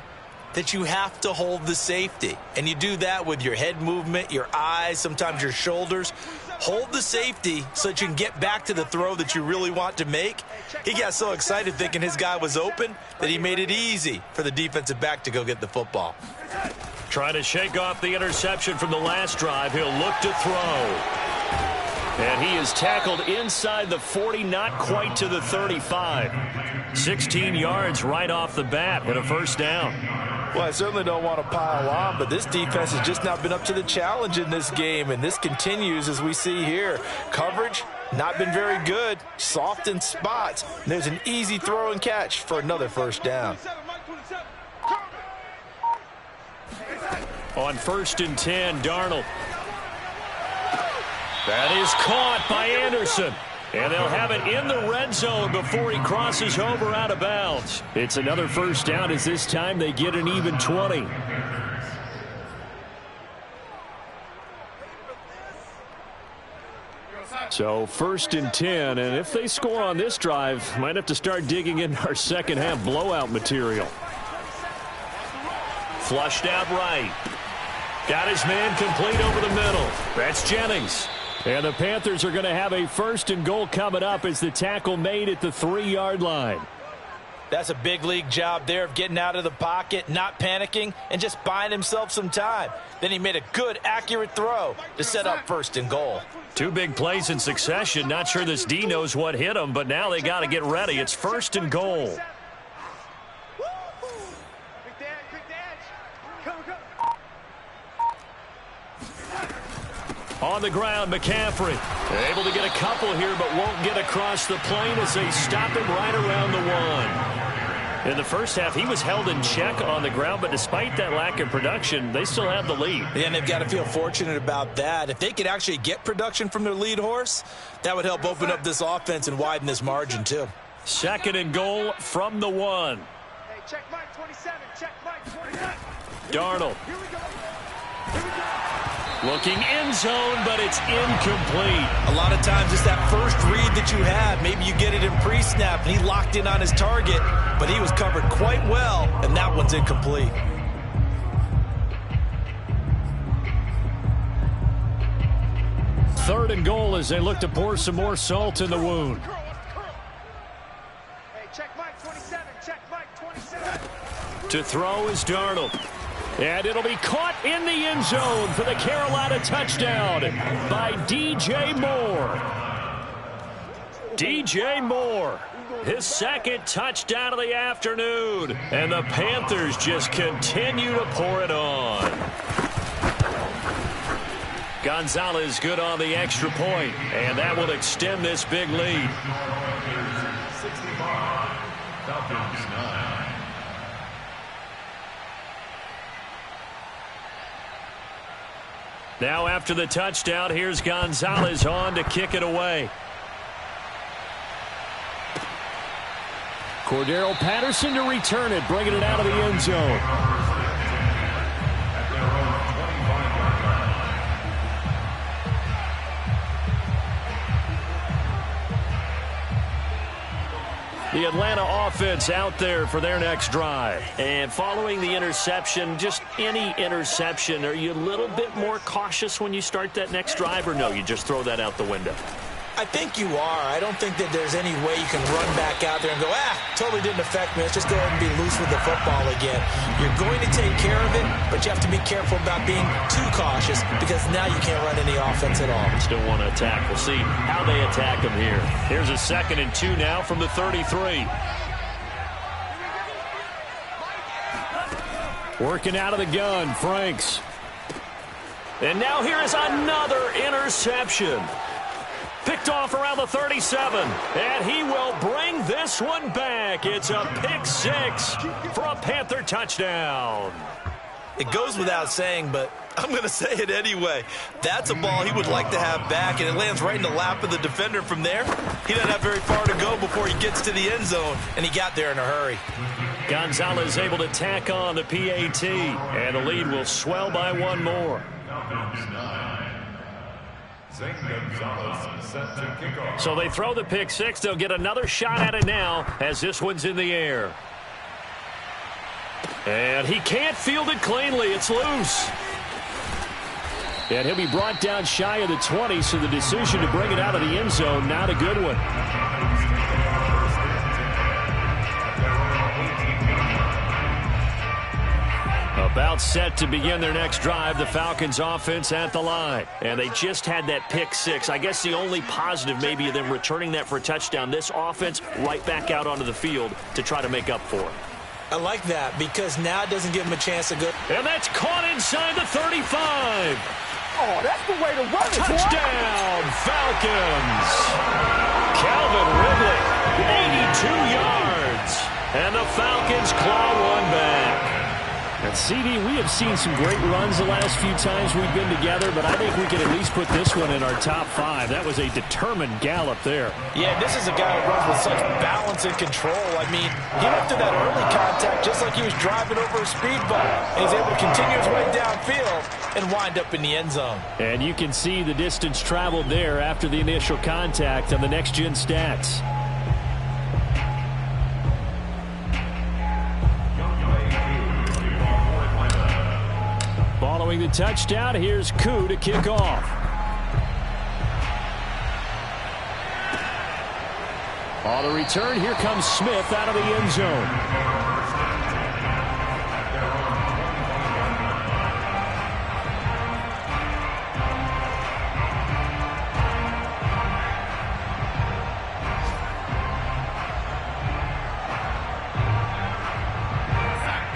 that you have to hold the safety. And you do that with your head movement, your eyes, sometimes your shoulders. Hold the safety so that you can get back to the throw that you really want to make. He got so excited thinking his guy was open that he made it easy for the defensive back to go get the football. Trying to shake off the interception from the last drive. He'll look to throw. And he is tackled inside the 40, not quite to the 35. 16 yards right off the bat and a first down. Well, I certainly don't want to pile on, but this defense has just not been up to the challenge in this game, and this continues as we see here. Coverage, not been very good, soft in spots. And there's an easy throw and catch for another first down. On 1st and 10, Darnold. That is caught by Anderson. And they'll have it in the red zone before he crosses over out of bounds. It's another first down as this time they get an even 20. So 1st and 10, and if they score on this drive, might have to start digging in our second half blowout material. Flushed out right. Got his man complete over the middle. That's Jennings. And the Panthers are going to have a 1st and goal coming up as the tackle made at the 3-yard line. That's a big league job there of getting out of the pocket, not panicking, and just buying himself some time. Then he made a good, accurate throw to set up 1st and goal. 2 big plays in succession. Not sure this D knows what hit him, but now they got to get ready. It's 1st and goal. On the ground, McCaffrey. Able to get a couple here, but won't get across the plane as they stop him right around the 1. In the first half, he was held in check on the ground, but despite that lack of production, they still have the lead. Yeah, and they've got to feel fortunate about that. If they could actually get production from their lead horse, that would help open up this offense and widen this margin, too. 2nd and goal from the 1. Hey, check Mike 27. Check Mike 27. Darnold. Here we go. Here we go. Looking end zone, but it's incomplete. A lot of times it's that first read that you have. Maybe you get it in pre-snap, and he locked in on his target, but he was covered quite well, and that one's incomplete. Third and goal as they look to pour some more salt in the wound. Hey, check Mike 27. Check Mike 27. To throw is Darnold. And it'll be caught in the end zone for the Carolina touchdown by DJ Moore. DJ Moore, his 2nd touchdown of the afternoon. And the Panthers just continue to pour it on. Gonzalez good on the extra point, and that will extend this big lead. 65, Falcons 9. Now after the touchdown, here's Gonzalez on to kick it away. Cordero Patterson to return it, bringing it out of the end zone. At their own 25-yard line. The Atlanta offense out there for their next drive. And following the interception, just any interception, are you a little bit more cautious when you start that next drive, or no, you just throw that out the window? I think you are. I don't think that there's any way you can run back out there and go, totally didn't affect me. Let's just go ahead and be loose with the football again. You're going to take care of it, but you have to be careful about being too cautious because now you can't run any offense at all. Still want to attack. We'll see how they attack them here. Here's a 2nd and 2 now from the 33. Working out of the gun, Franks. And now here is another interception. Picked off around the 37, and he will bring this one back. It's a pick 6 for a Panther touchdown. It goes without saying, but I'm going to say it anyway. That's a ball he would like to have back, and it lands right in the lap of the defender from there. He doesn't have very far to go before he gets to the end zone, and he got there in a hurry. Gonzalez able to tack on the PAT, and the lead will swell by one more. Falcons 9. Zane Gonzalez set to kick off. So they throw the pick 6. They'll get another shot at it now as this one's in the air. And he can't field it cleanly. It's loose. And he'll be brought down shy of the 20, so the decision to bring it out of the end zone, not a good one. About set to begin their next drive, the Falcons offense at the line. And they just had that pick 6. I guess the only positive maybe of them returning that for a touchdown. This offense right back out onto the field to try to make up for it. I like that because now it doesn't give him a chance to go. And that's caught inside the 35. Oh, that's the way to run it. Touchdown, Falcons. Calvin Ridley, 82 yards. And the Falcons claw one back. And CD, we have seen some great runs the last few times we've been together, but I think we can at least put this one in our top 5. That was a determined gallop there. Yeah, this is a guy who runs with such balance and control. I mean, he went through that early contact just like he was driving over a speed bump, and he's able to continue his way downfield and wind up in the end zone. And you can see the distance traveled there after the initial contact on the next-gen stats. Following the touchdown, here's Koo to kick off. On the return, here comes Smith out of the end zone.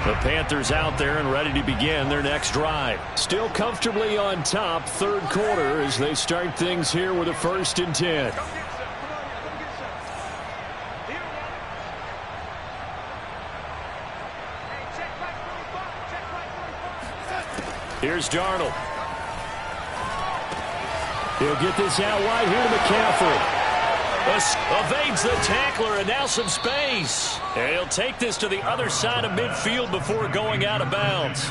The Panthers out there and ready to begin their next drive. Still comfortably on top, third quarter, as they start things here with a 1st and 10. Here's Darnold. He'll get this out wide here to McCaffrey. Evades the tackler, and now some space. And he'll take this to the other side of midfield before going out of bounds.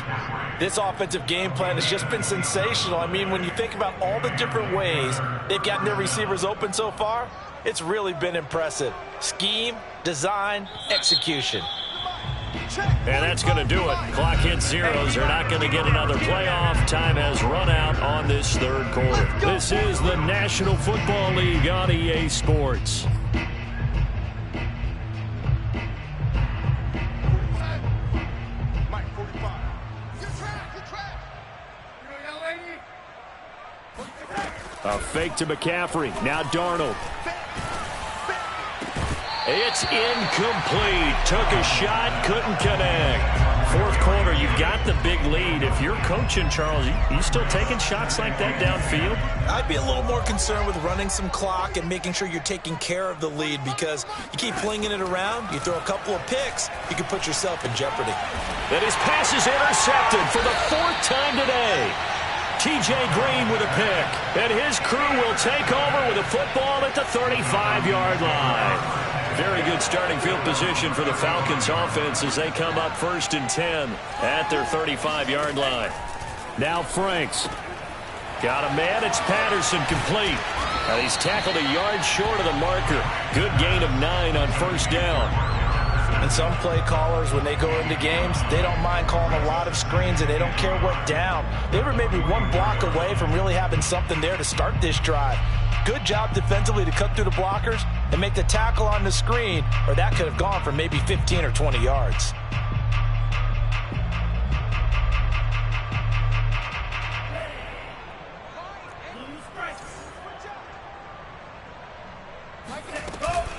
This offensive game plan has just been sensational. I mean, when you think about all the different ways they've gotten their receivers open so far, it's really been impressive. Scheme, design, execution. And that's going to do it. Clock hits zeros. They're not going to get another playoff. Time has run out on this third quarter. This is the National Football League on EA Sports. A fake to McCaffrey. Now Darnold. It's incomplete. Took a shot, couldn't connect. Fourth quarter, you've got the big lead. If you're coaching, Charles, you still taking shots like that downfield? I'd be a little more concerned with running some clock and making sure you're taking care of the lead, because you keep flinging it around, you throw a couple of picks, you can put yourself in jeopardy. And his pass is intercepted for the 4th time today. T.J. Green with a pick. And his crew will take over with a football at the 35-yard line. Very good starting field position for the Falcons offense as they come up 1st and 10 at their 35-yard line. Now Franks. Got a man. It's Patterson complete. And he's tackled a yard short of the marker. Good gain of 9 on 1st down. And some play callers, when they go into games, they don't mind calling a lot of screens, and they don't care what down. They were maybe one block away from really having something there to start this drive. Good job defensively to cut through the blockers and make the tackle on the screen, or that could have gone for maybe 15 or 20 yards.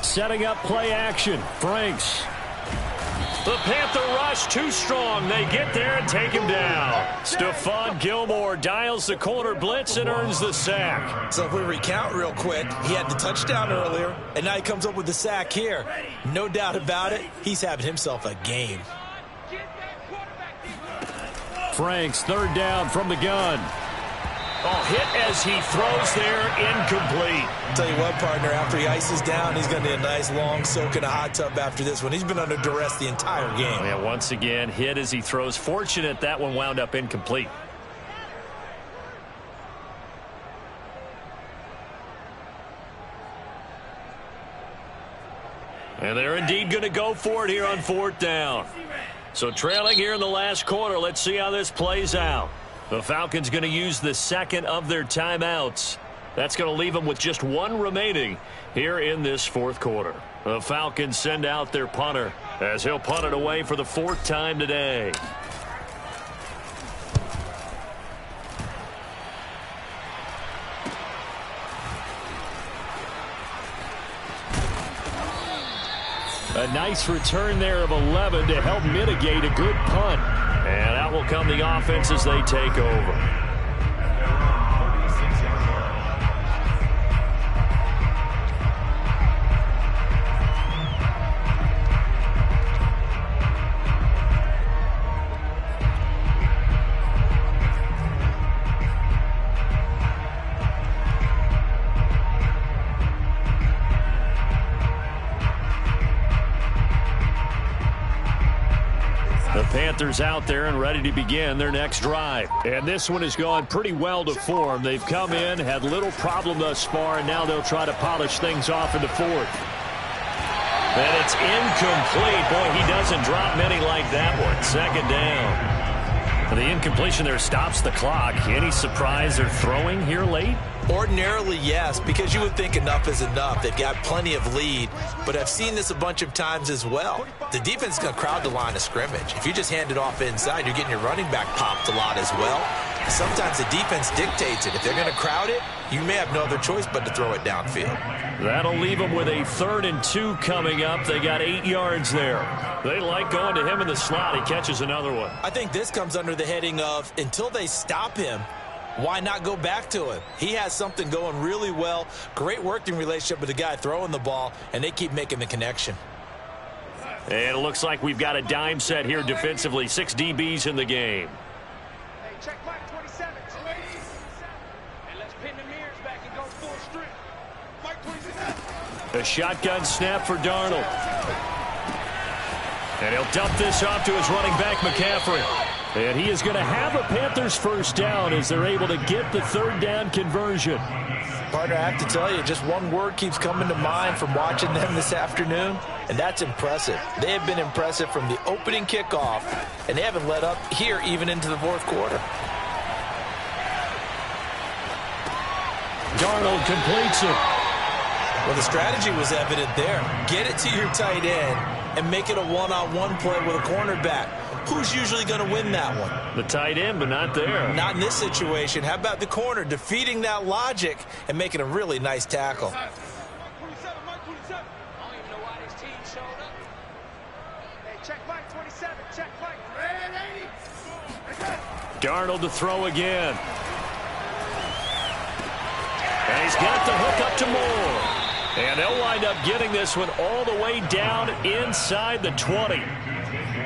Setting up play action. Franks. The Panther rush too strong. They get there and take him down. Stephon Gilmore dials the corner blitz and earns the sack. So if we recount real quick, he had the touchdown earlier, and now he comes up with the sack here. No doubt about it, he's having himself a game. Franks, 3rd down from the gun. Oh, hit as he throws there, incomplete. I'll tell you what, partner, after he ices down, he's going to need a nice long soak in a hot tub after this one. He's been under duress the entire game. Yeah, once again, hit as he throws. Fortunate that one wound up incomplete. And they're indeed going to go for it here on 4th down. So trailing here in the last quarter, let's see how this plays out. The Falcons going to use the 2nd of their timeouts. That's going to leave them with just 1 remaining here in this 4th quarter. The Falcons send out their punter as he'll punt it away for the 4th time today. A nice return there of 11 to help mitigate a good punt. And out will come the offense as they take over. The Panthers out there and ready to begin their next drive. And this one has gone pretty well to form. They've come in, had little problem thus far, and now they'll try to polish things off in the 4th. And it's incomplete. Boy, he doesn't drop many like that one. 2nd down. The incompletion there stops the clock. Any surprise they're throwing here late? Ordinarily, yes, because you would think enough is enough. They've got plenty of lead, but I've seen this a bunch of times as well. The defense is going to crowd the line of scrimmage. If you just hand it off inside, you're getting your running back popped a lot as well. Sometimes the defense dictates it. If they're going to crowd it, you may have no other choice but to throw it downfield. That'll leave them with a 3rd and 2 coming up. They got 8 yards there. They like going to him in the slot. He catches another one. I think this comes under the heading of until they stop him, why not go back to him? He has something going really well. Great working relationship with the guy throwing the ball, and they keep making the connection. And it looks like we've got a dime set here defensively. 6 DBs in the game. Hey, check Mike 27. And let's pin the mirrors back and go full strip. Mike 27. A shotgun snap for Darnold. And he'll dump this off to his running back, McCaffrey. And he is going to have a Panthers first down as they're able to get the 3rd down conversion. Partner, I have to tell you, just one word keeps coming to mind from watching them this afternoon, and that's impressive. They have been impressive from the opening kickoff, and they haven't let up here even into the 4th quarter. Darnold completes it. Well, the strategy was evident there. Get it to your tight end and make it a one-on-one play with a cornerback. Who's usually going to win that one? The tight end, but not there. Not in this situation. How about the corner defeating that logic and making a really nice tackle? Mike 27, Mike 27. I don't even know why this team showed up. Hey, check Mike 27. Check Mike. Red 80. Darnold to throw again. And he's got the hook up to Moore. And they'll wind up getting this one all the way down inside the 20.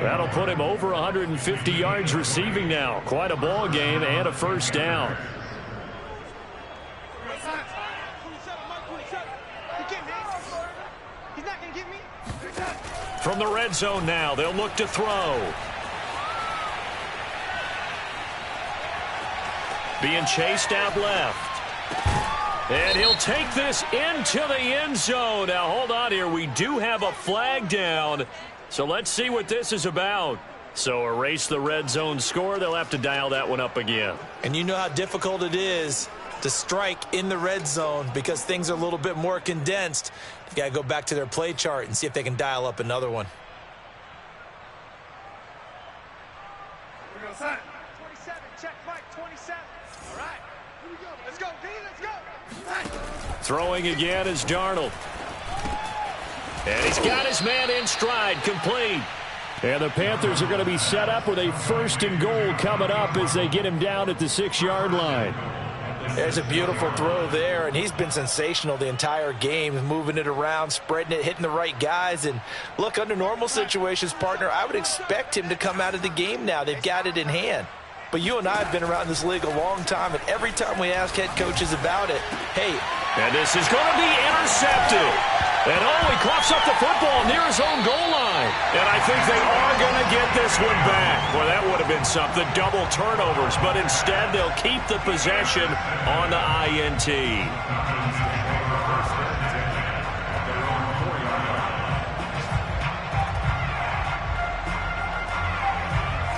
That'll put him over 150 yards receiving now. Quite a ball game and a first down. From the red zone now, they'll look to throw. Being chased out left. And he'll take this into the end zone. Now, hold on here. We do have a flag down. So let's see what this is about. So erase the red zone score. They'll have to dial that one up again. And you know how difficult it is to strike in the red zone because things are a little bit more condensed. You got to go back to their play chart and see if they can dial up another one. 27, check Mike 27. All right, here we go. Let's go, D, let's go. Throwing again is Darnold. And he's got his man in stride, complete. And the Panthers are going to be set up with a 1st and goal coming up as they get him down at the 6-yard line. There's a beautiful throw there, and he's been sensational the entire game, moving it around, spreading it, hitting the right guys. And look, under normal situations, partner, I would expect him to come out of the game now. They've got it in hand. But you and I have been around this league a long time, and every time we ask head coaches about it, hey. And this is going to be intercepted. And he coughs up the football near his own goal line. And I think they are going to get this one back. Well, that would have been something, double turnovers. But instead, they'll keep the possession on the INT.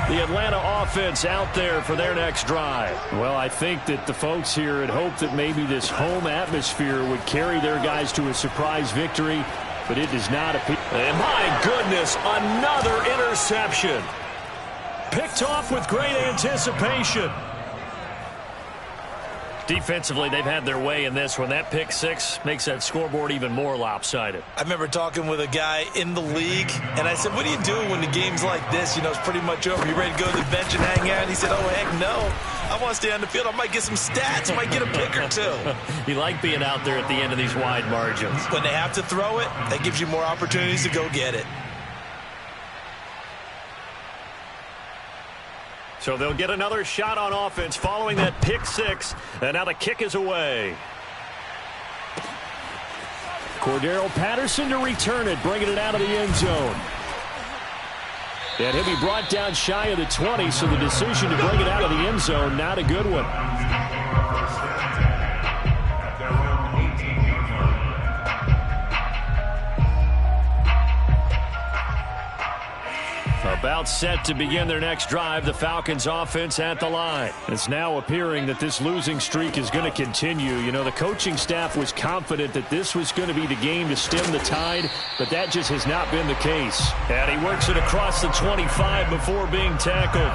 The Atlanta offense out there for their next drive. Well, I think that the folks here had hoped that maybe this home atmosphere would carry their guys to a surprise victory, but it does not appear. And my goodness, another interception. Picked off with great anticipation. Defensively, they've had their way in this one. That pick 6 makes that scoreboard even more lopsided. I remember talking with a guy in the league, and I said, what are you doing when the game's like this? You know, it's pretty much over. You ready to go to the bench and hang out? And he said, oh, heck no. I want to stay on the field. I might get some stats. I might get a pick or 2. You like being out there at the end of these wide margins. When they have to throw it, that gives you more opportunities to go get it. So they'll get another shot on offense following that pick 6. And now the kick is away. Cordero Patterson to return it, bringing it out of the end zone. And he'll be brought down shy of the 20, so the decision to bring it out of the end zone, not a good one. About set to begin their next drive, the Falcons offense at the line. It's now appearing that this losing streak is going to continue. You know, the coaching staff was confident that this was going to be the game to stem the tide, but that just has not been the case. And he works it across the 25 before being tackled.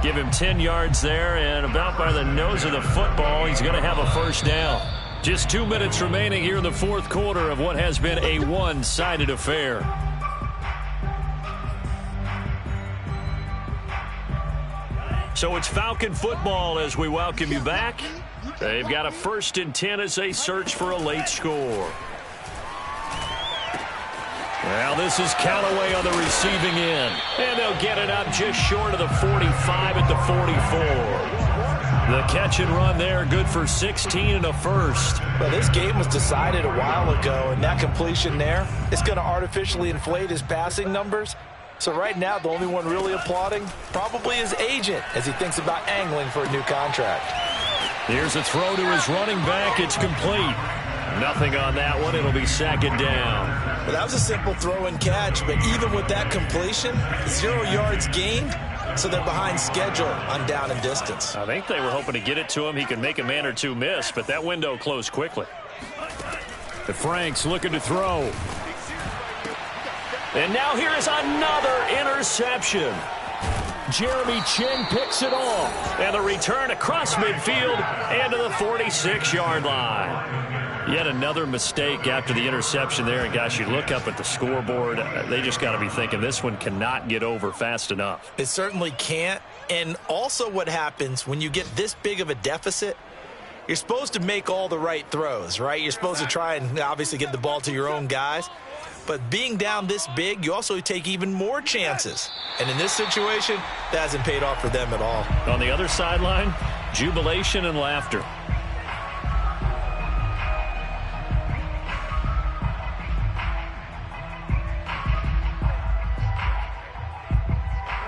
Give him 10 yards there, and about by the nose of the football, he's going to have a first down. Just 2 minutes remaining here in the fourth quarter of what has been a one-sided affair. So it's Falcon football as we welcome you back. They've got a 1st and 10 as they search for a late score. Well, this is Callaway on the receiving end. And they'll get it up just short of the 45 at the 44. The catch and run there, good for 16 and a first. Well, this game was decided a while ago, and that completion there is going to artificially inflate his passing numbers. So right now, the only one really applauding probably his agent as he thinks about angling for a new contract. Here's a throw to his running back. It's complete. Nothing on that one. It'll be 2nd down. Well, that was a simple throw and catch, but even with that completion, 0 yards gained, so they're behind schedule on down and distance. I think they were hoping to get it to him. He could make a man or two miss, but that window closed quickly. The Franks looking to throw. And now here is another interception. Jeremy Chin picks it off. And the return across midfield and to the 46-yard line. Yet another mistake after the interception there. And, gosh, you look up at the scoreboard, they just got to be thinking this one cannot get over fast enough. It certainly can't. And also what happens when you get this big of a deficit, you're supposed to make all the right throws, right? You're supposed to try and obviously get the ball to your own guys. But being down this big, you also take even more chances. And in this situation, that hasn't paid off for them at all. On the other sideline, jubilation and laughter.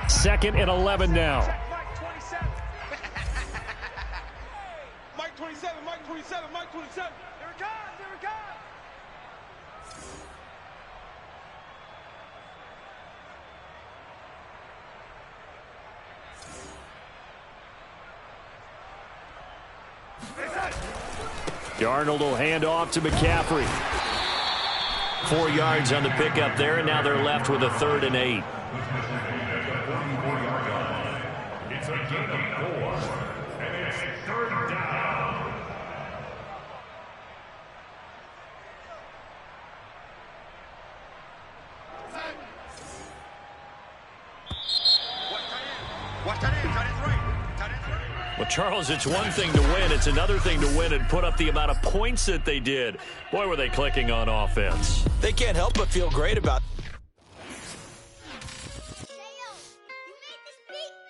Second and 11 now. Mike 27. Mike 27, Mike 27, Mike 27. Here it comes, here it comes. Darnold will hand off to McCaffrey. 4 yards on the pickup there, and now they're left with a 3rd and 8. It's a gain of 4, and it's 3rd down. Well, Charles, it's one thing to win. It's another thing to win and put up the amount of points that they did. Boy, were they clicking on offense. They can't help but feel great about